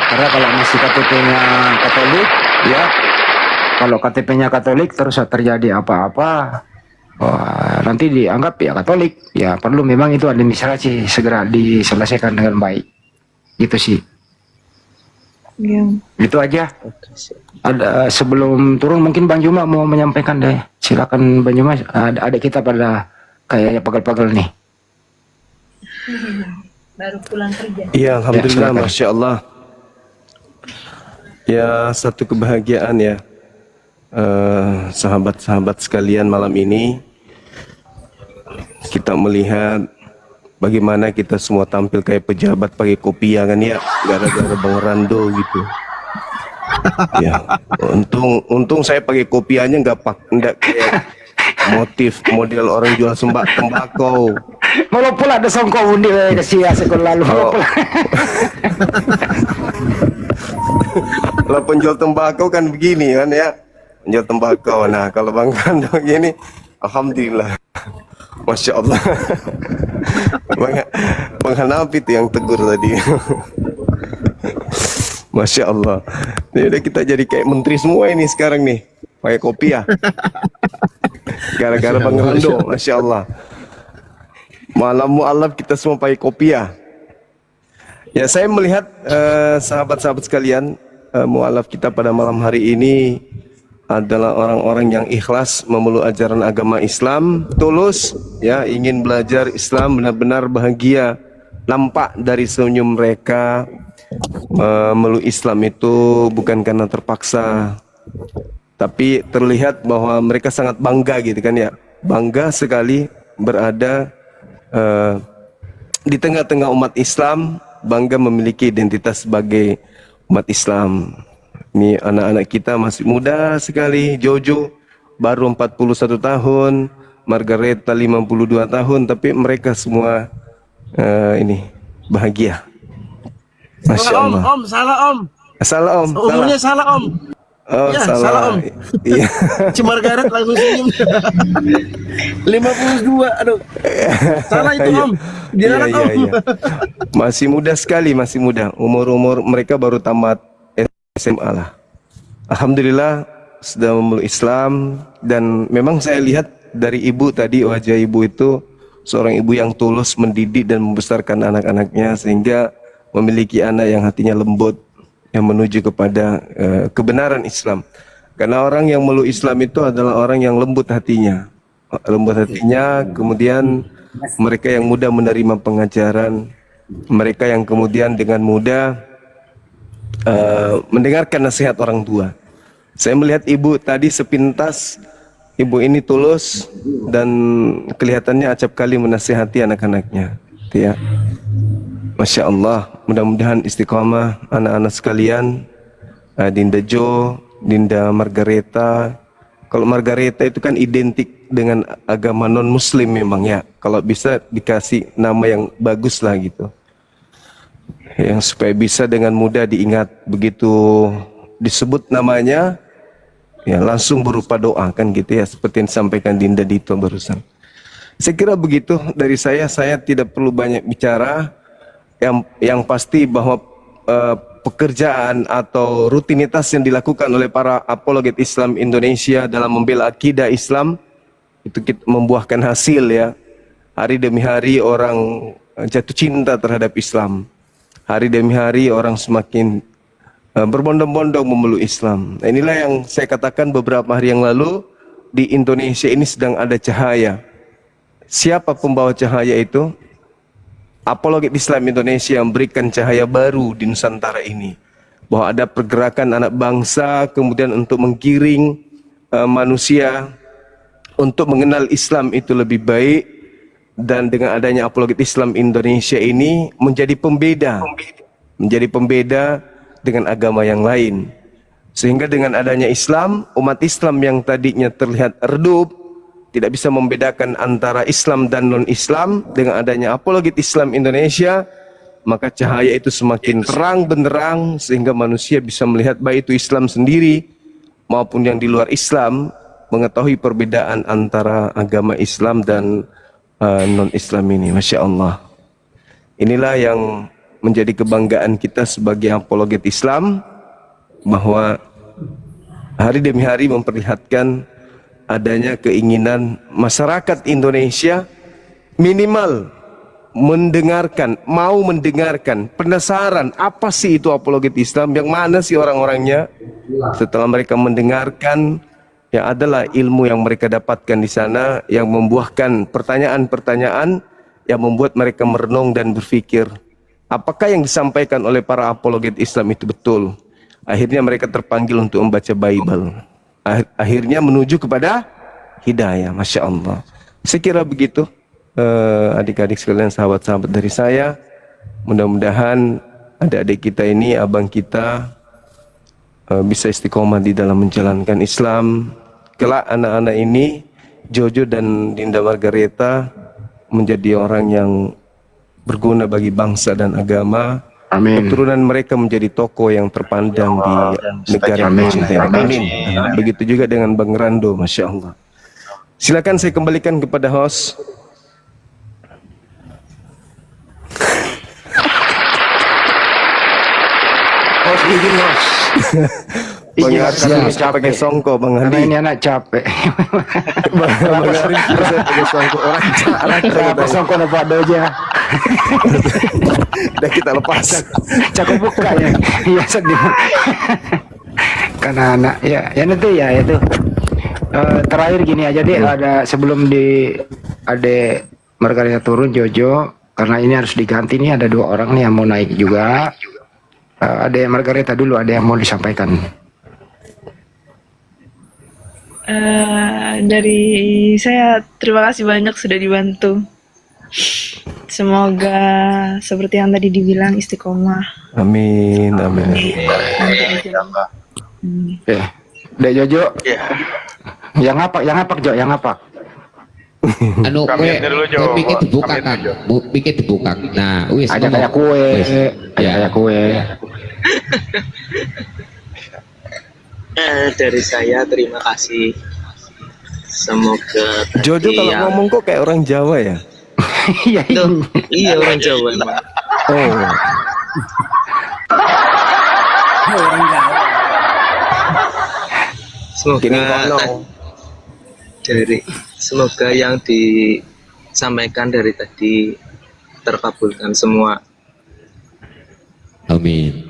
Karena kalau masih KTP-nya Katolik, ya kalau KTP-nya Katolik terus terjadi apa-apa, nanti dianggap ya Katolik, ya perlu memang itu administrasi segera diselesaikan dengan baik. Itu sih. Ya. Itu aja. Ada sebelum turun mungkin Bang Juma mau menyampaikan deh. Silakan Bang Juma. Ada kita pada kayaknya pegel-pegel nih. Baru pulang kerja. Iya, alhamdulillah, Ya, masya Allah. Ya, satu kebahagiaan ya, sahabat-sahabat sekalian, malam ini kita melihat bagaimana kita semua tampil kayak pejabat pakai kopiah kan ya, gara-gara Bang Rando gitu. Ya, untung saya pakai kopiahnya nggak kayak motif model orang jual tembakau. Malah pula ada songkok undi ke sia sekolah lalu. Kalau penjual tembakau kan begini kan ya, penjual tembakau. Nah kalau Bang Rando gini, alhamdulillah, masya Allah. Bang Hanafi itu yang tegur tadi. Masya Allah. Ini udah kita jadi kayak menteri semua ini sekarang nih, pakai kopiah. Gara-gara Bang Rando, masya Allah. Malam mu'alaf kita semua pakai kopiah. Ya, saya melihat sahabat-sahabat sekalian, mu'alaf kita pada malam hari ini adalah orang-orang yang ikhlas memeluk ajaran agama Islam, tulus ya, ingin belajar Islam, benar-benar bahagia. Nampak dari senyum mereka, memeluk Islam itu bukan karena terpaksa, tapi terlihat bahwa mereka sangat bangga gitu kan ya, bangga sekali berada di tengah-tengah umat Islam, bangga memiliki identitas sebagai umat Islam. Ini anak-anak kita masih muda sekali. Jojo baru 41 tahun, Margareta 52 tahun, tapi mereka semua ini bahagia. Masya Salah om, Allah. om, salah om. Salah om. Umurnya salah om. Oh, Ya, salah. salah, Om. Iya. Cimargaret langsung senyum. 52, aduh. Salah itu Iya. om. Jangan Iya, om. iya, iya. Masih muda sekali, masih muda. Umur mereka baru tamat SMA lah. Alhamdulillah sudah memeluk Islam, dan memang saya lihat dari ibu tadi, wajah ibu itu seorang ibu yang tulus mendidik dan membesarkan anak-anaknya sehingga memiliki anak yang hatinya lembut, yang menuju kepada kebenaran Islam. Karena orang yang meluk Islam itu adalah orang yang lembut hatinya. Lembut hatinya, kemudian mereka yang mudah menerima pengajaran, mereka yang kemudian dengan mudah mendengarkan nasihat orang tua. Saya melihat ibu tadi sepintas, ibu ini tulus dan kelihatannya acap kali menasihati anak-anaknya. Ya. Masya Allah, mudah-mudahan istiqamah anak-anak sekalian. Dinda Jo, Dinda Margareta. Kalau Margareta itu kan identik dengan agama non-muslim memang ya. Kalau bisa dikasih nama yang bagus lah gitu, yang supaya bisa dengan mudah diingat. Begitu disebut namanya, ya langsung berupa doa kan gitu ya, seperti yang disampaikan Dinda Dito barusan. Saya kira begitu dari saya tidak perlu banyak bicara. Yang pasti bahwa pekerjaan atau rutinitas yang dilakukan oleh para apologet Islam Indonesia dalam membela akidah Islam itu membuahkan hasil ya. Hari demi hari orang jatuh cinta terhadap Islam. Hari demi hari orang semakin berbondong-bondong memeluk Islam. Nah, inilah yang saya katakan beberapa hari yang lalu, di Indonesia ini sedang ada cahaya. Siapa pembawa cahaya itu? Apologet Islam Indonesia yang memberikan cahaya baru di Nusantara ini. Bahwa ada pergerakan anak bangsa kemudian untuk menggiring manusia untuk mengenal Islam itu lebih baik, dan dengan adanya apologet Islam Indonesia ini menjadi pembeda dengan agama yang lain. Sehingga dengan adanya Islam, umat Islam yang tadinya terlihat redup, tidak bisa membedakan antara Islam dan non-Islam, dengan adanya apologet Islam Indonesia, maka cahaya itu semakin terang benderang sehingga manusia bisa melihat baik itu Islam sendiri maupun yang di luar Islam, mengetahui perbedaan antara agama Islam dan non-Islam ini. Masya Allah. Inilah yang menjadi kebanggaan kita sebagai apologet Islam, bahwa hari demi hari memperlihatkan adanya keinginan masyarakat Indonesia minimal mau mendengarkan, penasaran apa sih itu apologet Islam, yang mana sih orang-orangnya. Setelah mereka mendengarkan, yang adalah ilmu yang mereka dapatkan di sana yang membuahkan pertanyaan-pertanyaan yang membuat mereka merenung dan berpikir, apakah yang disampaikan oleh para apologet Islam itu betul? Akhirnya mereka terpanggil untuk membaca Bible. Akhirnya menuju kepada hidayah. Masya Allah. Saya kira begitu, adik-adik sekalian, sahabat-sahabat dari saya. Mudah-mudahan adik-adik kita ini, abang kita, bisa istiqomah di dalam menjalankan Islam. Kelak anak-anak ini, Jojo dan Dinda Margareta, menjadi orang yang berguna bagi bangsa dan agama. Amin. Keturunan mereka menjadi tokoh yang terpandang di negara kita. Amin. Begitu juga dengan Bang Rando, Masya Allah. Silakan saya kembalikan kepada host. Host izin host. Bang Izin Haris karena saya pakai songko, Bang Karena Hadi. ini anak capek. Bang Haris saya pakai songko. Apa songko Pak Doja? Udah kita lepas. Cakep buka ya. Iya sedih. Karena anak ya nanti ya itu. Terakhir gini aja deh, ada sebelum di Ade Margareta turun, Jojo, karena ini harus diganti nih, ada 2 orang nih yang mau naik juga. Ade Margareta dulu, ada yang mau disampaikan. Dari saya terima kasih banyak sudah dibantu. Semoga seperti yang tadi dibilang istiqomah. Amin, amin. Dek Jojo. Ya. Yang apa Jo? Yang apa? anu Kami dulu, Jo. kue pikir dibuka Kami kan, dulu, Jo. pikir dibuka. Nah, wis Aja ngomong. kayak kue, Wis. aja Ya. kayak kue. Dari saya terima kasih. Semoga Jojo tadi kalau yang ngomong kok kayak orang Jawa ya? Iya, Tuh, iya orang Jawa emang. Oh, Semoga gini kono. semoga yang disampaikan dari tadi terkabulkan semua. Amin.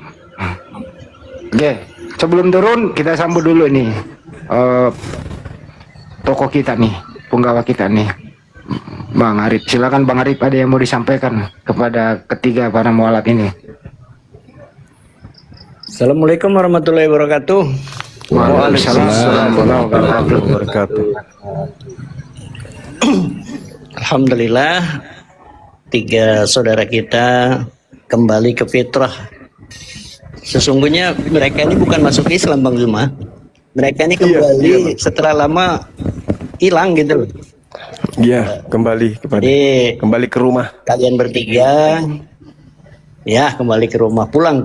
Oke, sebelum turun kita sambut dulu nih tokoh kita nih, penggawa kita nih, Bang Arif. Silakan Bang Arif, ada yang mau disampaikan kepada ketiga para mualaf ini. Assalamualaikum warahmatullahi wabarakatuh. Waalaikumsalam warahmatullahi Wabarakatuh. Alhamdulillah, tiga saudara kita kembali ke fitrah. Sesungguhnya mereka ini bukan masuk Islam, Bang Zuma. Mereka ini kembali setelah lama hilang gitu loh. Iya, kembali kembali ke rumah. Kalian bertiga, ya kembali ke rumah, pulang.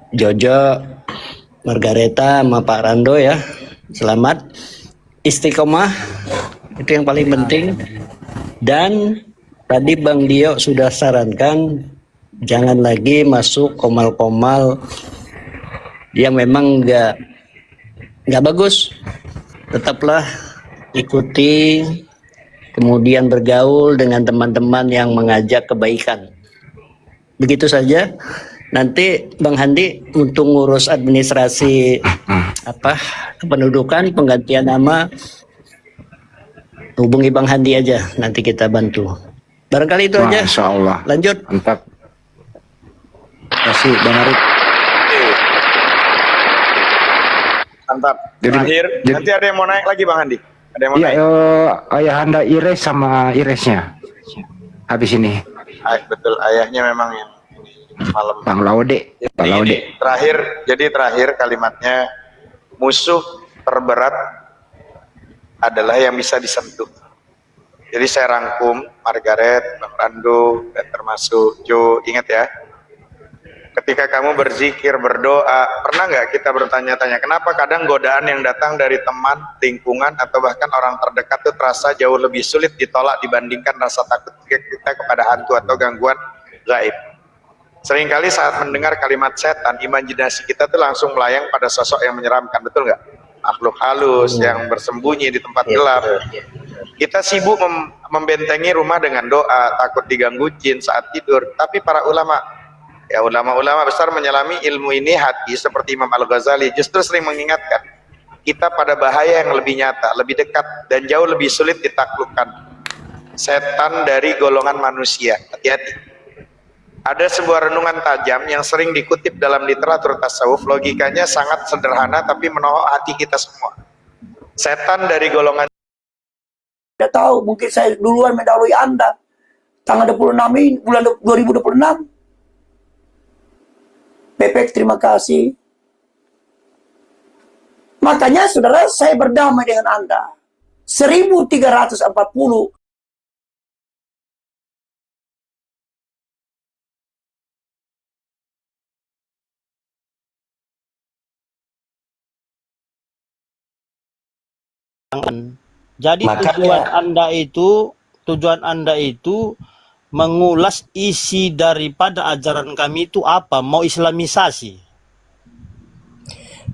Jojo, Margareta, sama Pak Rando ya, selamat. Istiqomah, itu yang paling penting. Dan tadi Bang Dio sudah sarankan, jangan lagi masuk komal-komal yang memang nggak bagus. Tetaplah ikuti, kemudian bergaul dengan teman-teman yang mengajak kebaikan. Begitu saja. Nanti Bang Handi untuk ngurus administrasi kependudukan, penggantian nama, hubungi Bang Handi aja, nanti kita bantu. Barangkali itu aja. Masya Allah. Lanjut. Mantap. Terima kasih Bang Arif. Mantap. Jadi- Terakhir, jadi- nanti ada yang mau naik lagi Bang Andi? Ada yang mau Iya, naik? Ayahanda Ires sama Iresnya. Habis ini Betul, ayahnya memang yang malam. Bang Laude. Bang Laude. Terakhir kalimatnya, musuh terberat adalah yang bisa disentuh. Jadi saya rangkum Margaret, Bang Rando, dan termasuk Jo, ingat ya. Ketika kamu berzikir, berdoa, pernah nggak kita bertanya-tanya, kenapa kadang godaan yang datang dari teman, lingkungan, atau bahkan orang terdekat itu terasa jauh lebih sulit ditolak dibandingkan rasa takut kita kepada hantu atau gangguan gaib. Seringkali saat mendengar kalimat setan, imajinasi kita tuh langsung melayang pada sosok yang menyeramkan, betul nggak? Makhluk halus yang bersembunyi di tempat gelap. Kita sibuk membentengi rumah dengan doa, takut diganggu jin saat tidur. Tapi para ulama besar menyelami ilmu ini hati seperti Imam Al-Ghazali justru sering mengingatkan kita pada bahaya yang lebih nyata, lebih dekat, dan jauh lebih sulit ditaklukkan. Setan dari golongan manusia. Hati-hati. Ada sebuah renungan tajam yang sering dikutip dalam literatur tasawuf. Logikanya sangat sederhana tapi menohok hati kita semua. Setan dari golongan, Tidak tahu, mungkin saya duluan mendahului Anda. Tanggal 26 ini, bulan 2026. Pepek, terima kasih. Makanya saudara, saya berdamai dengan Anda. 1340. Jadi tujuan Anda itu mengulas isi daripada ajaran kami itu apa? Mau islamisasi?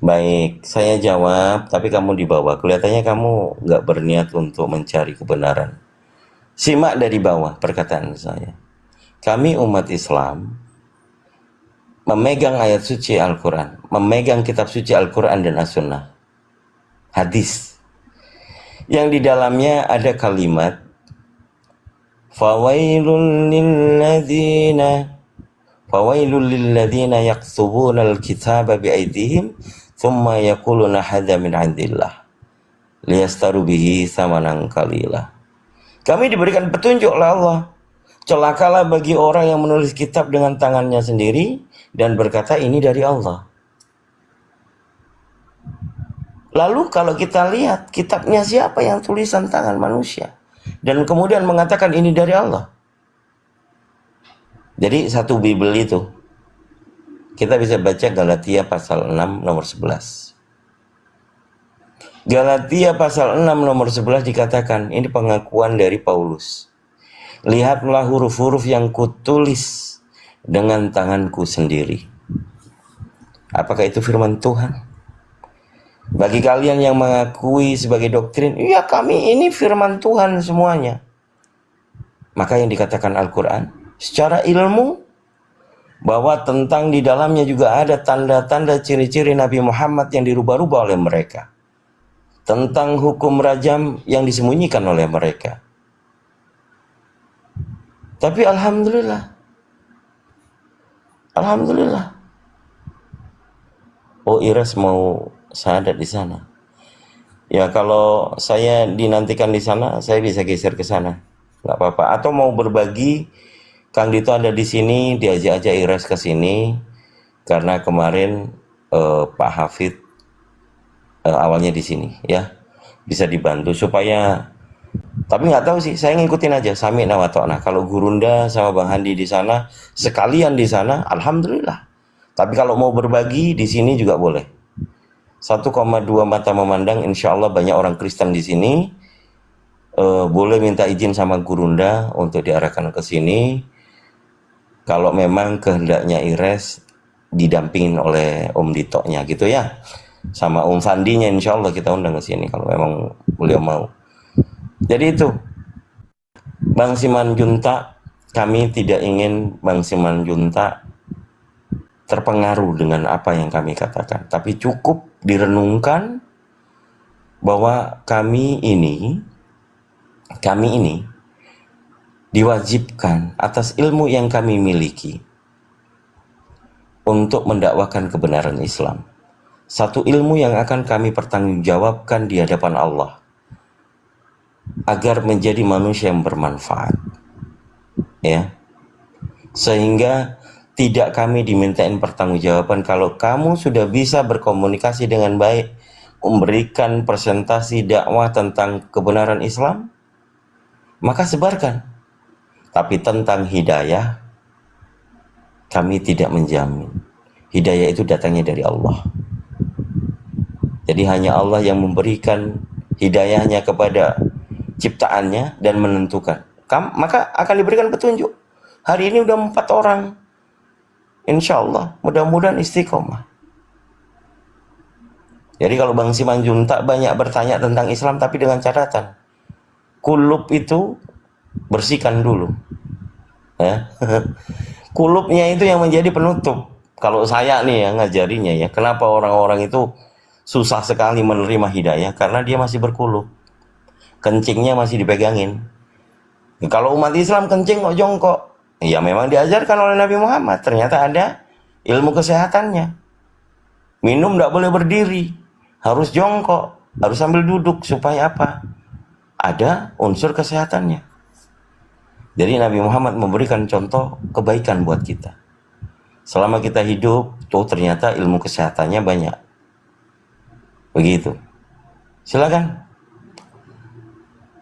Baik, saya jawab, tapi kamu di bawah. Kelihatannya kamu nggak berniat untuk mencari kebenaran. Simak dari bawah perkataan saya. Kami umat Islam memegang ayat suci Al-Quran, memegang kitab suci Al-Quran dan As-Sunnah, hadis, yang di dalamnya ada kalimat fawailul lilladzina yaktubuna al-kitaba biaydihim thumma yaquluna hadza min 'indillah liyastaru bihi thamanan qalila. Kami diberikan petunjuk oleh Allah. Celakalah bagi orang yang menulis kitab dengan tangannya sendiri dan berkata ini dari Allah. Lalu kalau kita lihat kitabnya siapa yang tulisan tangan manusia? dan kemudian mengatakan ini dari Allah. Jadi satu Bible itu kita bisa baca Galatia pasal 6 nomor 11. Galatia pasal 6 nomor 11 dikatakan, ini pengakuan dari Paulus. Lihatlah huruf-huruf yang kutulis dengan tanganku sendiri. Apakah itu firman Tuhan? Bagi kalian yang mengakui sebagai doktrin, iya kami ini firman Tuhan semuanya. Maka yang dikatakan Al-Quran, secara ilmu, bahwa tentang di dalamnya juga ada tanda-tanda ciri-ciri Nabi Muhammad yang dirubah-rubah oleh mereka. Tentang hukum rajam yang disembunyikan oleh mereka. Tapi Alhamdulillah. Alhamdulillah. Oh, Iras mau syahadat di sana. Ya, kalau saya dinantikan di sana, saya bisa geser ke sana. Nggak apa-apa. Atau mau berbagi, Kang Dito ada di sini, diajak aja Iras ke sini. Karena kemarin Pak Hafid awalnya di sini, ya. Bisa dibantu supaya, tapi nggak tahu sih, saya ngikutin aja sami'na wa ta'na. Kalau Gurunda sama Bang Handi di sana, sekalian di sana, alhamdulillah. Tapi kalau mau berbagi di sini juga boleh. 1,2 mata memandang, insya Allah banyak orang Kristen di sini. Boleh minta izin sama Gurunda untuk diarahkan ke sini. Kalau memang kehendaknya Ires didampingin oleh Om Dito-nya gitu ya. Sama Om Fandinya insya Allah kita undang ke sini kalau memang beliau mau. Jadi itu, Bang Siman Junta, kami tidak ingin Bang Siman Junta terpengaruh dengan apa yang kami katakan, tapi cukup direnungkan bahwa kami ini diwajibkan atas ilmu yang kami miliki untuk mendakwakan kebenaran Islam. Satu ilmu yang akan kami pertanggungjawabkan di hadapan Allah agar menjadi manusia yang bermanfaat, ya. Sehingga tidak kami dimintain pertanggungjawaban kalau kamu sudah bisa berkomunikasi dengan baik, memberikan presentasi dakwah tentang kebenaran Islam, maka sebarkan. Tapi tentang hidayah, kami tidak menjamin. Hidayah itu datangnya dari Allah. Jadi hanya Allah yang memberikan hidayahnya kepada ciptaannya dan menentukan. Maka akan diberikan petunjuk. Hari ini udah 4 orang. Insya Allah, mudah-mudahan istiqomah. Jadi kalau Bang Siman Junta banyak bertanya tentang Islam, tapi dengan catatan, kulub itu bersihkan dulu. Ya. Kulubnya itu yang menjadi penutup. Kalau saya nih ya ngajarinya ya, kenapa orang-orang itu susah sekali menerima hidayah? Karena dia masih berkulub. Kencingnya masih dipegangin. Kalau umat Islam kencing kok jongkok, ya memang diajarkan oleh Nabi Muhammad. Ternyata ada ilmu kesehatannya. Minum tidak boleh berdiri, harus jongkok, harus sambil duduk. Supaya apa? Ada unsur kesehatannya. Jadi Nabi Muhammad memberikan contoh kebaikan buat kita. Selama kita hidup, tuh ternyata ilmu kesehatannya banyak. Begitu. Silakan.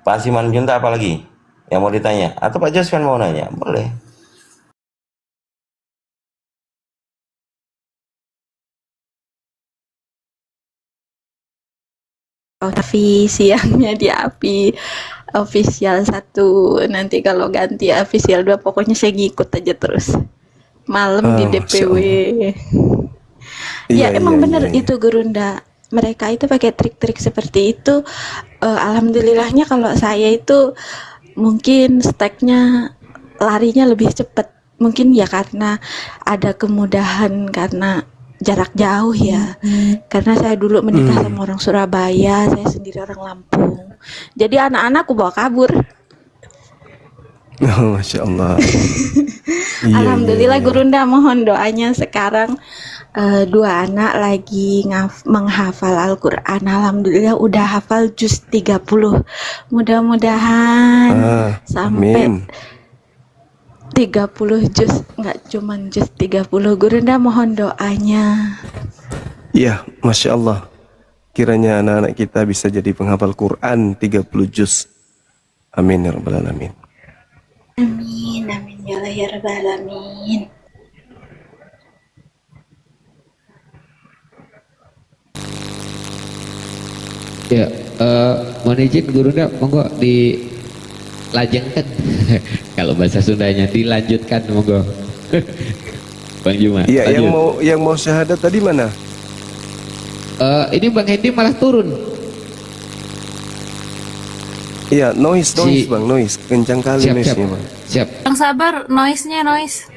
Pak Siman Junta apa lagi yang mau ditanya? Atau Pak Josvan mau nanya? Boleh. Tapi siangnya di API official 1, nanti kalau ganti official 2, pokoknya saya ngikut aja terus. Malam di DPW. Ya emang bener itu Gurunda. Mereka itu pakai trik-trik seperti itu. Alhamdulillahnya kalau saya itu mungkin steknya larinya lebih cepat. Mungkin ya karena ada kemudahan karena jarak jauh ya. Karena saya dulu menikah sama orang Surabaya, saya sendiri orang Lampung. Jadi anak-anakku bawa kabur. Oh, Masya Allah. Alhamdulillah Gurunda, mohon doanya sekarang 2 anak lagi menghafal Al-Quran. Alhamdulillah udah hafal juz 30. Mudah-mudahan sampai 30 juz, nggak cuman juz 30. Gurunda mohon doanya. Iya, Masya Allah. Kiranya anak-anak kita bisa jadi penghafal Quran 30 juz. Amin ya rabbal alamin. Amin, amin ya Allah ya rabbal alamin. Ya, mohon izin Gurunda, monggo dilajengkan. Kalau bahasa Sundanya dilanjutkan, monggo. Bang Juma. Iya, lanjut. yang mau syahadat tadi mana? Ini Bang Hendi malah turun. Iya, noise Bang, noise. Kencang kali Siap, noise-nya, siap. Bang. Siap. Bang sabar, noise.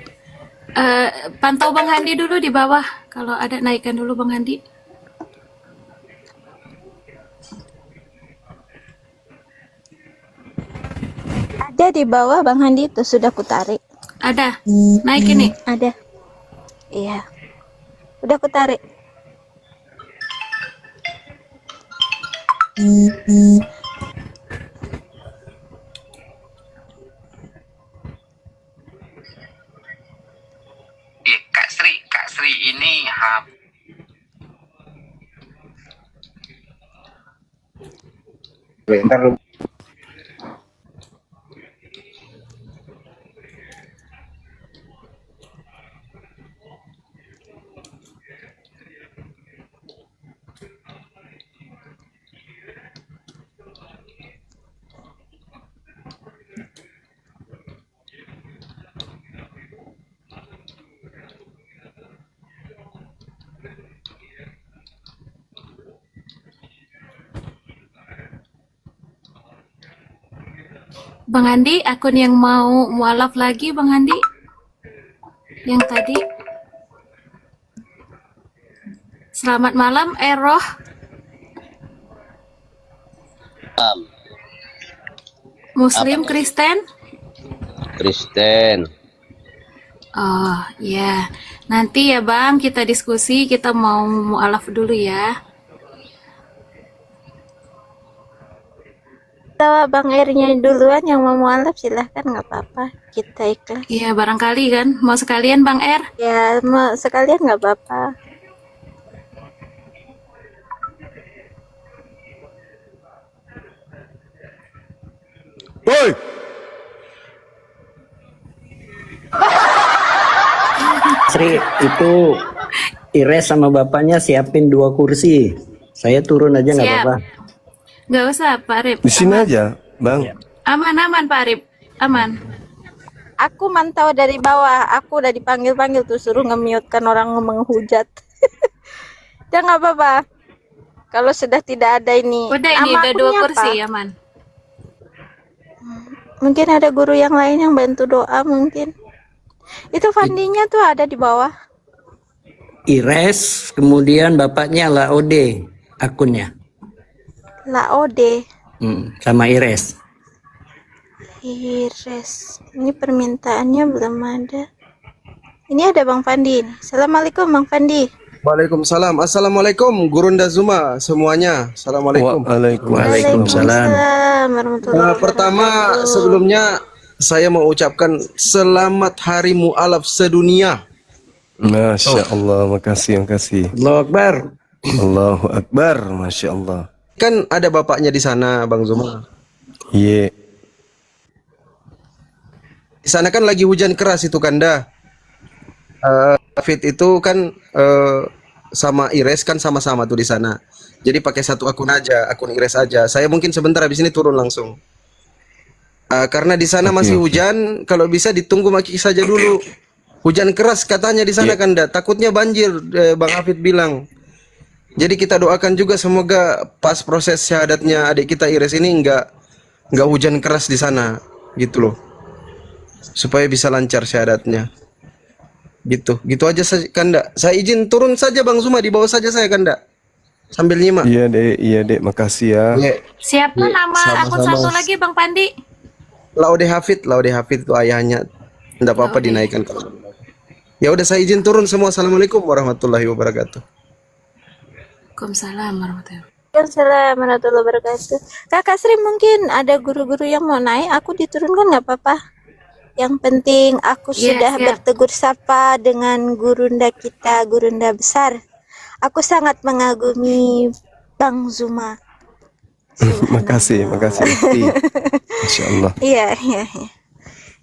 Pantau Bang Handi dulu di bawah. Kalau ada naikkan dulu Bang Handi. Ada di bawah Bang Handi itu sudah kutarik. Ada. Naik ini. Ada. Iya. Udah kutarik. Kak Sri ini Bentar lu. Bang Handi, akun yang mau mualaf lagi Bang Handi. Yang tadi. Selamat malam, Eroh. Muslim, Kristen? Kristen. Oh, ya. Nanti ya Bang, kita diskusi, kita mau mualaf dulu ya. Kalau Bang Ernya duluan yang mau mualaf silahkan, nggak apa-apa, kita ikhlas. Iya, barangkali kan. Mau sekalian Bang Er? Ya mau sekalian nggak apa-apa. Woi. Sri, itu Ires sama bapaknya siapin 2 kursi. Saya turun aja nggak Siap. apa-apa. Nggak usah, Pak Arif. Di sini aja, Bang. Aman, Pak Arif. Aman. Aku mantau dari bawah, aku udah dipanggil-panggil tuh suruh nge-mute kan orang menghujat. Ya nggak apa-apa. Kalau sudah tidak ada ini. Udah ini, Nama udah 2 akunnya kursi, apa? aman. Mungkin ada guru yang lain yang bantu doa mungkin. Itu fundinya tuh ada di bawah. Ires, kemudian bapaknya Laode akunnya. Laode. Sama Ires. Ires. Ini permintaannya belum ada. Ini ada Bang Fandi. Assalamualaikum Bang Fandi. Waalaikumsalam. Assalamualaikum Gurunda Zuma semuanya. Assalamualaikum. Waalaikumsalam warahmatullahi wabarakatuh. Pertama sebelumnya saya mau ucapkan selamat Hari Mu'alaf sedunia. Masya Allah, makasih. Allahu Akbar. Allahu Akbar, Masya Allah. Kan ada bapaknya di sana, Bang Zuma. Iya. Di sana kan lagi hujan keras itu Kanda. Fit itu kan sama Ires kan sama-sama tuh di sana. Jadi pakai satu akun aja, akun Ires aja. Saya mungkin sebentar habis ini turun langsung. Karena di sana masih hujan, kalau bisa ditunggu maki saja dulu. Hujan keras katanya di sana Kanda. Takutnya banjir, Bang Hafid bilang. Jadi kita doakan juga semoga pas proses syahadatnya adik kita Ires ini enggak hujan keras di sana, gitu loh. Supaya bisa lancar syahadatnya. Gitu aja Kanda. Saya izin turun saja Bang Zuma, di bawah saja saya Kanda. Sambil nyimak. Iya dek, makasih ya. Siapa nama akun satu lagi Bang Pandi? Laude Hafid itu ayahnya. Enggak apa-apa dinaikkan. Ya udah saya izin turun semua. Assalamualaikum warahmatullahi wabarakatuh. Waalaikumsalam warahmatullahi wabarakatuh. Waalaikumsalam warahmatullahi wabarakatuh. Kakak Sri mungkin ada guru-guru yang mau naik, aku diturunkan nggak apa-apa. Yang penting aku sudah bertegur sapa dengan gurunda kita, gurunda besar. Aku sangat mengagumi Bang Zuma. Makasih Esti. Masya Allah. Iya, iya, iya.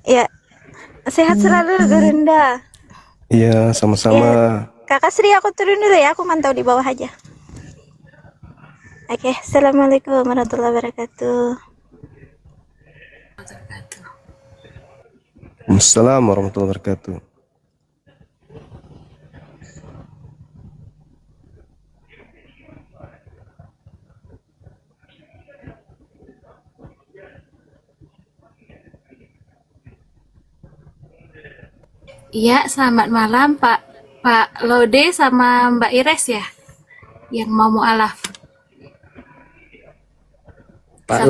Iya. Sehat selalu Gurunda. Iya, sama-sama. Kakak Sri, aku turun dulu ya, aku mantau di bawah aja. Oke, assalamualaikum warahmatullahi wabarakatuh. Assalamualaikum warahmatullahi wabarakatuh. Iya, selamat malam Pak Lode sama Mbak Ires ya, yang mau mualaf. Pak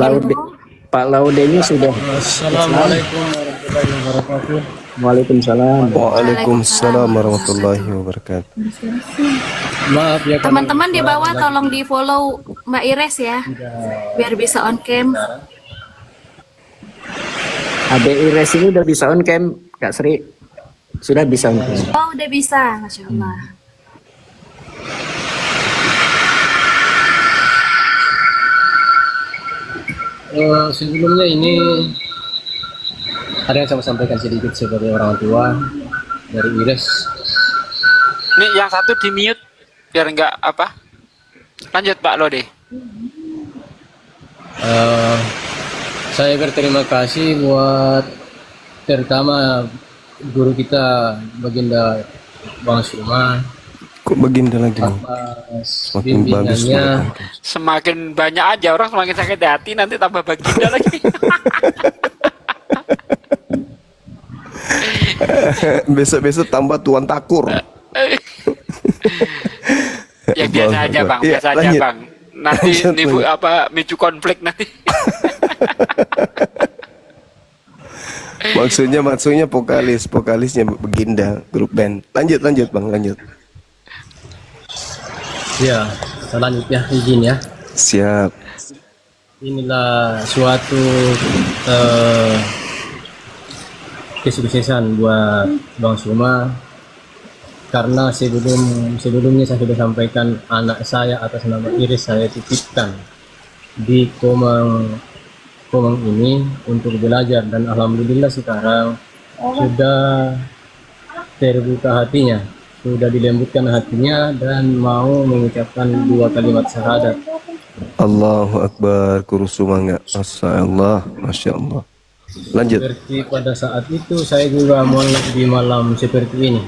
Laude ini sudah. Assalamualaikum warahmatullahi wabarakatuh. Waalaikumsalam. Waalaikumsalam warahmatullahi wabarakatuh. Maaf ya Teman-teman di bawah tolong di follow Mbak Ires ya, biar bisa on cam. Abe Ires ini udah bisa on cam, Kak Sri. Sudah bisa on cam. Oh, udah bisa, Masya Allah. Sebelumnya ini ada yang saya sampaikan sedikit sebagai orang tua dari Ires. Nih yang satu di mute biar enggak apa. Lanjut Pak Lode. Saya berterima kasih buat terutama guru kita Baginda Bang Suma. Kok Baginda lagi nih? Semakin bagus. Semakin banyak aja orang semakin sakit hati, nanti tambah Baginda lagi. Besok-besok tambah Tuan Takur. Ya biasa aja Bang, Ya, biasa aja lanjut. Bang. Nanti nipu apa micu konflik nanti. Maksudnya vokalisnya Baginda grup band. Lanjut Bang, lanjut. Ya, selanjutnya izin ya. Siap. Inilah suatu kesuksesan buat Bang Suma, karena sebelumnya saya sudah sampaikan anak saya atas nama Iris saya titipkan di Komang ini untuk belajar, dan alhamdulillah sekarang sudah terbuka hatinya, sudah dilembutkan hatinya dan mau mengucapkan 2 kalimat syahadat. Allahu Akbar, kurusumanga. Masya Allah. Lanjut. Seperti pada saat itu saya juga molek di malam seperti ini,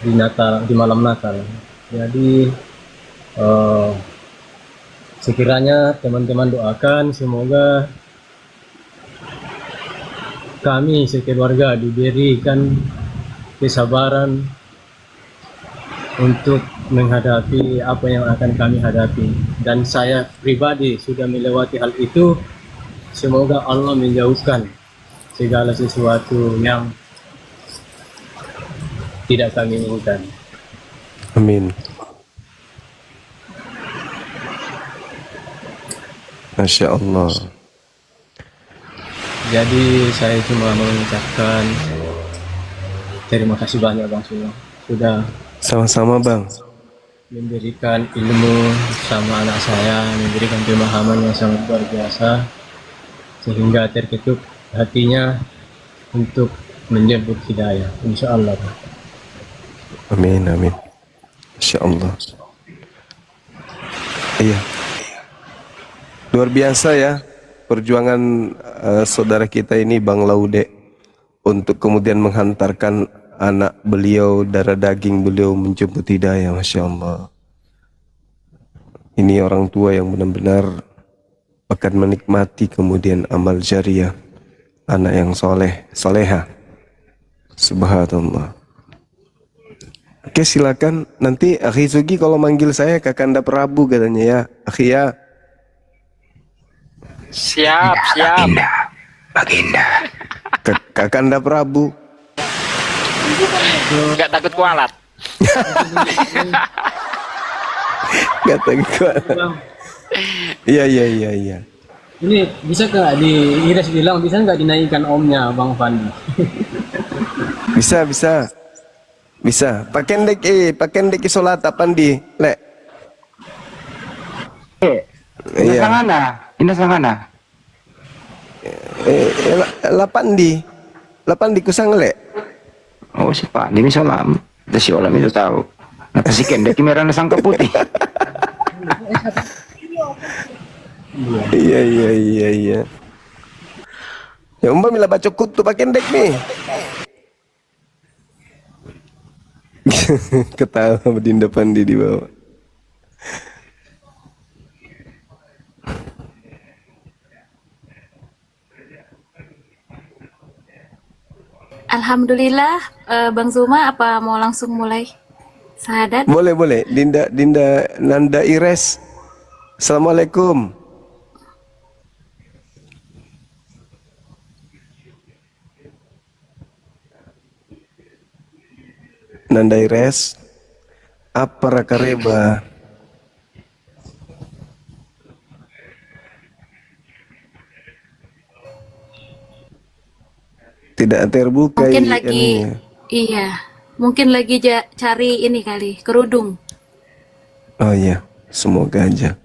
di malam Natal. Jadi sekiranya teman-teman doakan semoga kami sekeluarga diberikan kesabaran untuk menghadapi apa yang akan kami hadapi, dan saya pribadi sudah melewati hal itu. Semoga Allah menjauhkan segala sesuatu yang tidak kami inginkan. Amin. Masya Allah. Jadi saya cuma mengucapkan terima kasih banyak Bang Suma, sudah Sama-sama Bang. memberikan ilmu sama anak saya, memberikan pemahaman yang sangat luar biasa, sehingga terketuk hatinya untuk menyebut hidayah, insya Allah. Amin. Masya Allah. Iya. Luar biasa ya perjuangan saudara kita ini Bang Laude untuk kemudian menghantarkan anak beliau, darah daging beliau menjemput hidayah. Masya Allah. Ini orang tua yang benar-benar akan menikmati kemudian amal jariah anak yang soleha. Subhanallah. Oke, silakan. Nanti Akhi Sugi kalau manggil saya Kakanda Prabu katanya ya. Akhi ya. Siap. Baginda. Kakanda Prabu. Enggak takut kualat. Gak takut. Iya. Ini bisa nggak di Iris bilang, bisa nggak dinaikkan omnya Bang Fandi? Bisa. Pakendek isolat apaan di, Lek? Ina Iya. sangana, ina sangana. Lapan di kusangle. Oh si Pak, ini salam. Itu si Olam itu tahu. Nanti si Kendek merah sangka putih. Iya. Ya umpamila baca kutu pakai dek nih. Ketawa Dinda Pandi di bawah. Alhamdulillah, Bang Zuma apa mau langsung mulai syahadat? Boleh. Dinda Nanda Ires. Assalamualaikum. Nanda Ires. Apa rakareba? Tidak terbuka Mungkin ini lagi, anunya. iya, mungkin lagi cari ini kali, kerudung. Oh iya, semoga aja.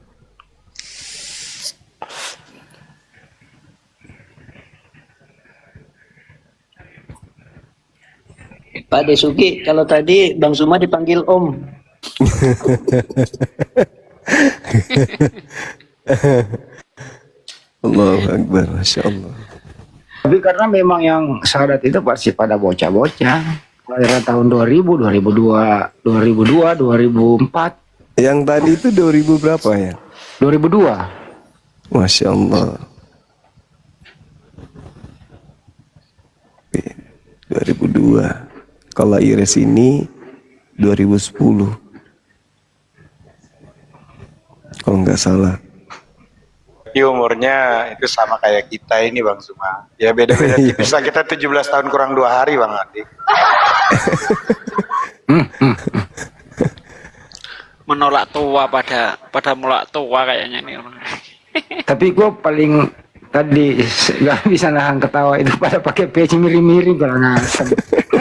Pak Desuki, kalau tadi Bang Zuma dipanggil Om. Allahu Akbar, Masya Allah. Tapi karena memang yang syahadat itu pasti pada bocah-bocah. Kelahiran tahun 2000, 2002, 2002, 2004. Yang tadi itu 2000 berapa ya? 2002. Masya Allah. 2002. Kalau Iris ini 2010. Kalau nggak salah. Di umurnya itu sama kayak kita ini Bang Zuma. Ya beda-beda tipis lah, kita 17 tahun kurang 2 hari Bang Andi. Menolak tua pada mulak tua kayaknya nih orang. Tapi gue paling tadi nggak bisa nahan ketawa itu pada pakai peci miring-miring kalau ngasem.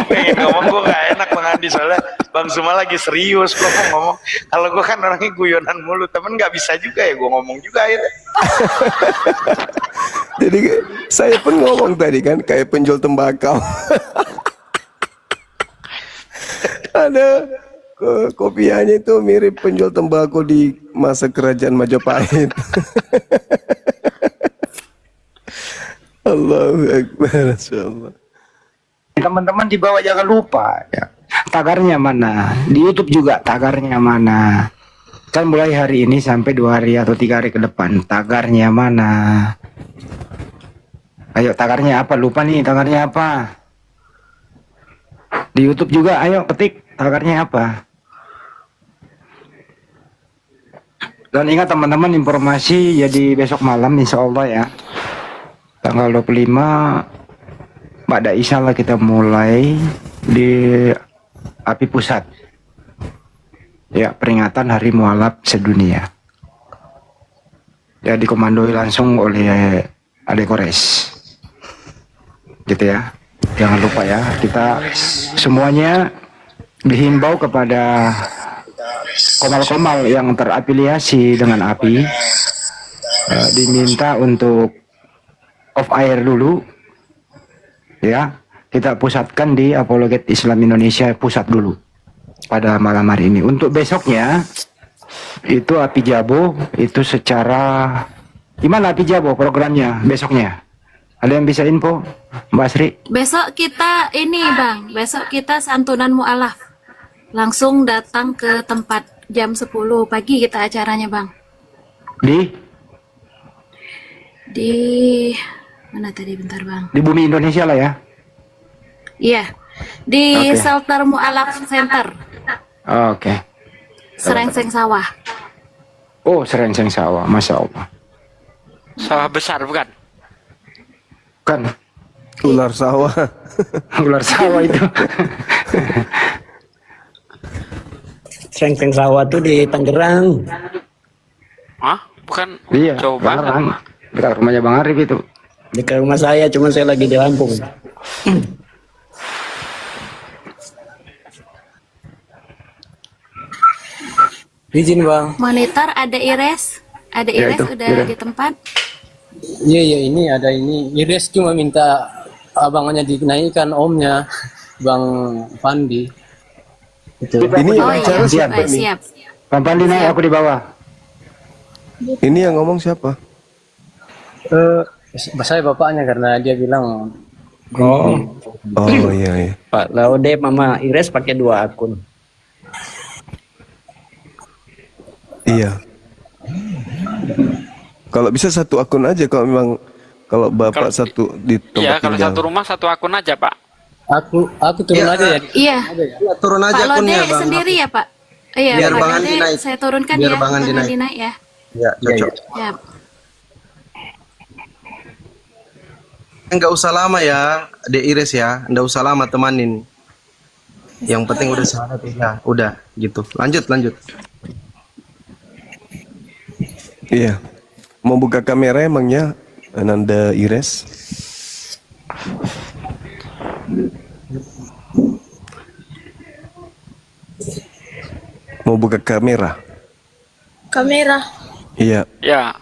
Pengen ngomong gue gak enak Bang Andi, soalnya Bang Zuma lagi serius. Gue mau ngomong, kalau gue kan orangnya guyonan mulu, temen gak bisa juga ya gue ngomong juga akhirnya. Jadi saya pun ngomong tadi kan kayak penjual tembakau. Ada kopiahnya itu mirip penjual tembakau di masa kerajaan Majapahit. Allahu Akbar, Masya-Allah. Teman-teman di bawah jangan lupa ya. Tagarnya mana? Di YouTube juga tagarnya mana? Kan mulai hari ini sampai 2 hari atau 3 hari ke depan. Tagarnya mana? Ayo tagarnya apa? Lupa nih tagarnya apa? Di YouTube juga ayo ketik tagarnya apa? Dan ingat teman-teman, informasi jadi besok malam insya Allah ya. Tanggal 25 pada Isya lah kita mulai di API Pusat. Ya, peringatan Hari Mualaf Sedunia. Ya, dikomandoi langsung oleh Ade Kores. Gitu ya. Jangan lupa ya, kita semuanya dihimbau kepada komal-komal yang terafiliasi dengan API, diminta untuk off air dulu. Ya, kita pusatkan di Apologet Islam Indonesia pusat dulu pada malam hari ini. Untuk besoknya itu API Jabo itu secara gimana API Jabo programnya besoknya? Ada yang bisa info, Mbak Sri? Besok kita ini Bang, besok kita santunan mu'alaf. Langsung datang ke tempat jam 10 pagi kita acaranya Bang. Di mana tadi, bentar Bang. Di bumi Indonesia lah ya. Iya, di Oke. Shelter Mu'alaf Center, Oke. Serengseng Sawah. Oh, Serengseng Sawah, Masya Allah. Sawah besar bukan? Kan ular sawah. ular sawah itu. Serengseng Sawah tuh di Tangerang. Hah? Bukan Iya, jauh banget. Tangerang. Dekat rumahnya Bang Arif itu. Dekat rumah saya, cuma saya lagi di Lampung. Izin Bang. Monitor ada Ires. Ada Ya, Ires itu, udah Ires. di tempat. Iya ini ada ini. Iris cuma minta abangnya dinaikkan, omnya Bang Pandi. Itu. Ini yang Oh iya, bicara siapa baik, nih? siap. Bang Pandi naik, aku di bawah. Ini yang ngomong siapa? Saya bapaknya karena dia bilang. Oh iya iya. Pak Laude Mama Ires pakai 2 akun. Iya. Kalau bisa 1 akun aja kalau memang kalau bapak satu di Iya, tempat kalau tinggal. satu rumah 1 akun aja, Pak. Aku turun aja ya. Iya. Turun aja Pak Lode akunnya Bang. sendiri ya Pak? Iya, Biar Pak Bang Lode Andi naik. saya turunkan Biar ya. Bang Andi naik. naik ya. Ya, cocok. Ya. Enggak usah lama ya, Dek Iris ya. Enggak usah lama temanin. Yang penting udah syahadat ya. Udah gitu. Lanjut. Iya. Mau buka kamera emangnya Ananda Ires? Mau buka kamera? Kamera. Iya. Ya.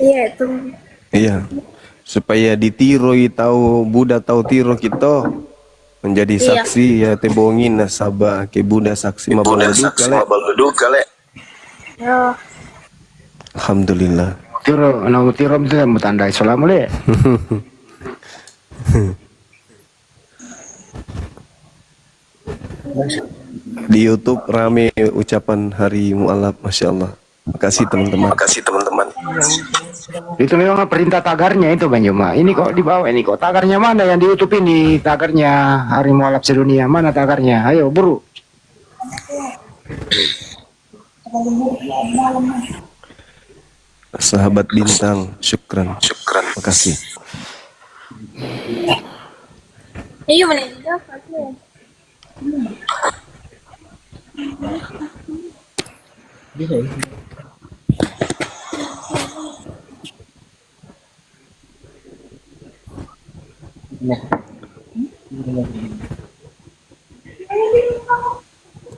Iya itu. Iya. Supaya ditiroi tahu Buddha tahu tiro kita menjadi Iya. saksi ya tebongin nasabah ke Buddha saksi mabal duduk kale. Ya. Alhamdulillah. Tiro, tiro itu yang bertanda Islam le. Di YouTube rame ucapan hari mualaf, masya Allah. Makasih teman-teman. Itu memang perintah tagarnya itu Bang Juma. Ini kok di bawah ini kok tagarnya mana yang di YouTube ini? Tagarnya Hari Mualaf Sedunia. Mana tagarnya? Ayo buru. Sahabat bintang, syukran. Makasih. Iya mana dia pakai.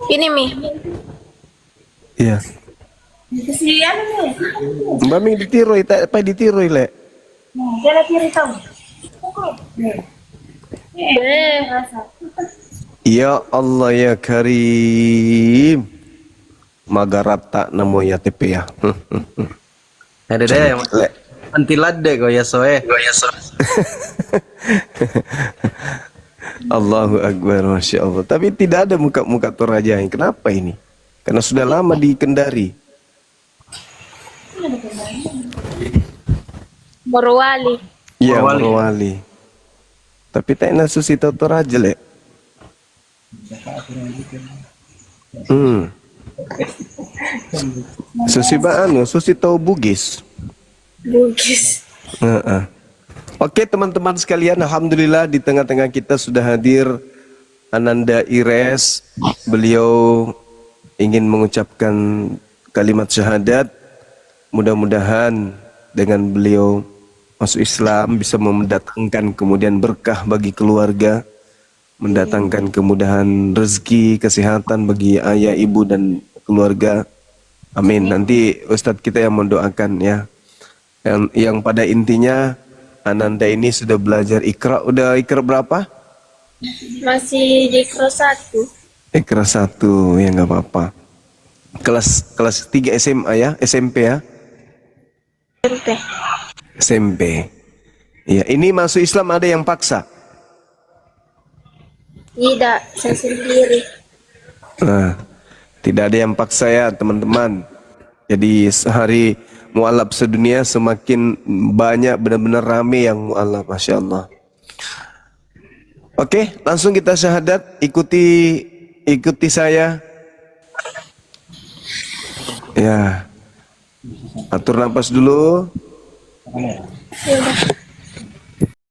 Ini Mi. Iya. Kesediaan nih. Mbak Ming ditiroi, tak apa ditiroi le. Dia kiri tahu. Ya Allah ya Karim. Magarat tak namo ya TP ya. Ada deh. Antilad deh goya soe. Allahu Akbar, Masya Allah. Tapi tidak ada muka-muka Toraja yang kenapa ini? Karena sudah lama di Kendari. Morowali. Iya, Morowali. Tapi tak nak susi tahu Toraja le. Susi anu, susi tahu Bugis. Bugis. Oke teman-teman sekalian, alhamdulillah di tengah-tengah kita sudah hadir Ananda Ires. Beliau ingin mengucapkan kalimat syahadat. Mudah-mudahan dengan beliau masuk Islam bisa mendatangkan kemudian berkah bagi keluarga, mendatangkan kemudahan rezeki, kesehatan bagi ayah, ibu dan keluarga. Amin. Nanti Ustadz kita yang mendoakan ya. Yang pada intinya Ananda ini sudah belajar Iqra. Udah Iqra berapa? Masih di kelas 1. Iqra 1 ya nggak apa-apa. Kelas 3 SMA ya, SMP ya. SMP. Ya, ini masuk Islam ada yang paksa. Tidak, saya sendiri. Nah, tidak ada yang paksa ya teman-teman. Jadi sehari mualaf sedunia semakin banyak, benar-benar rame yang mualaf, masya Allah. Oke, langsung kita syahadat. Ikuti saya. Ya, atur nafas dulu. Ya udah.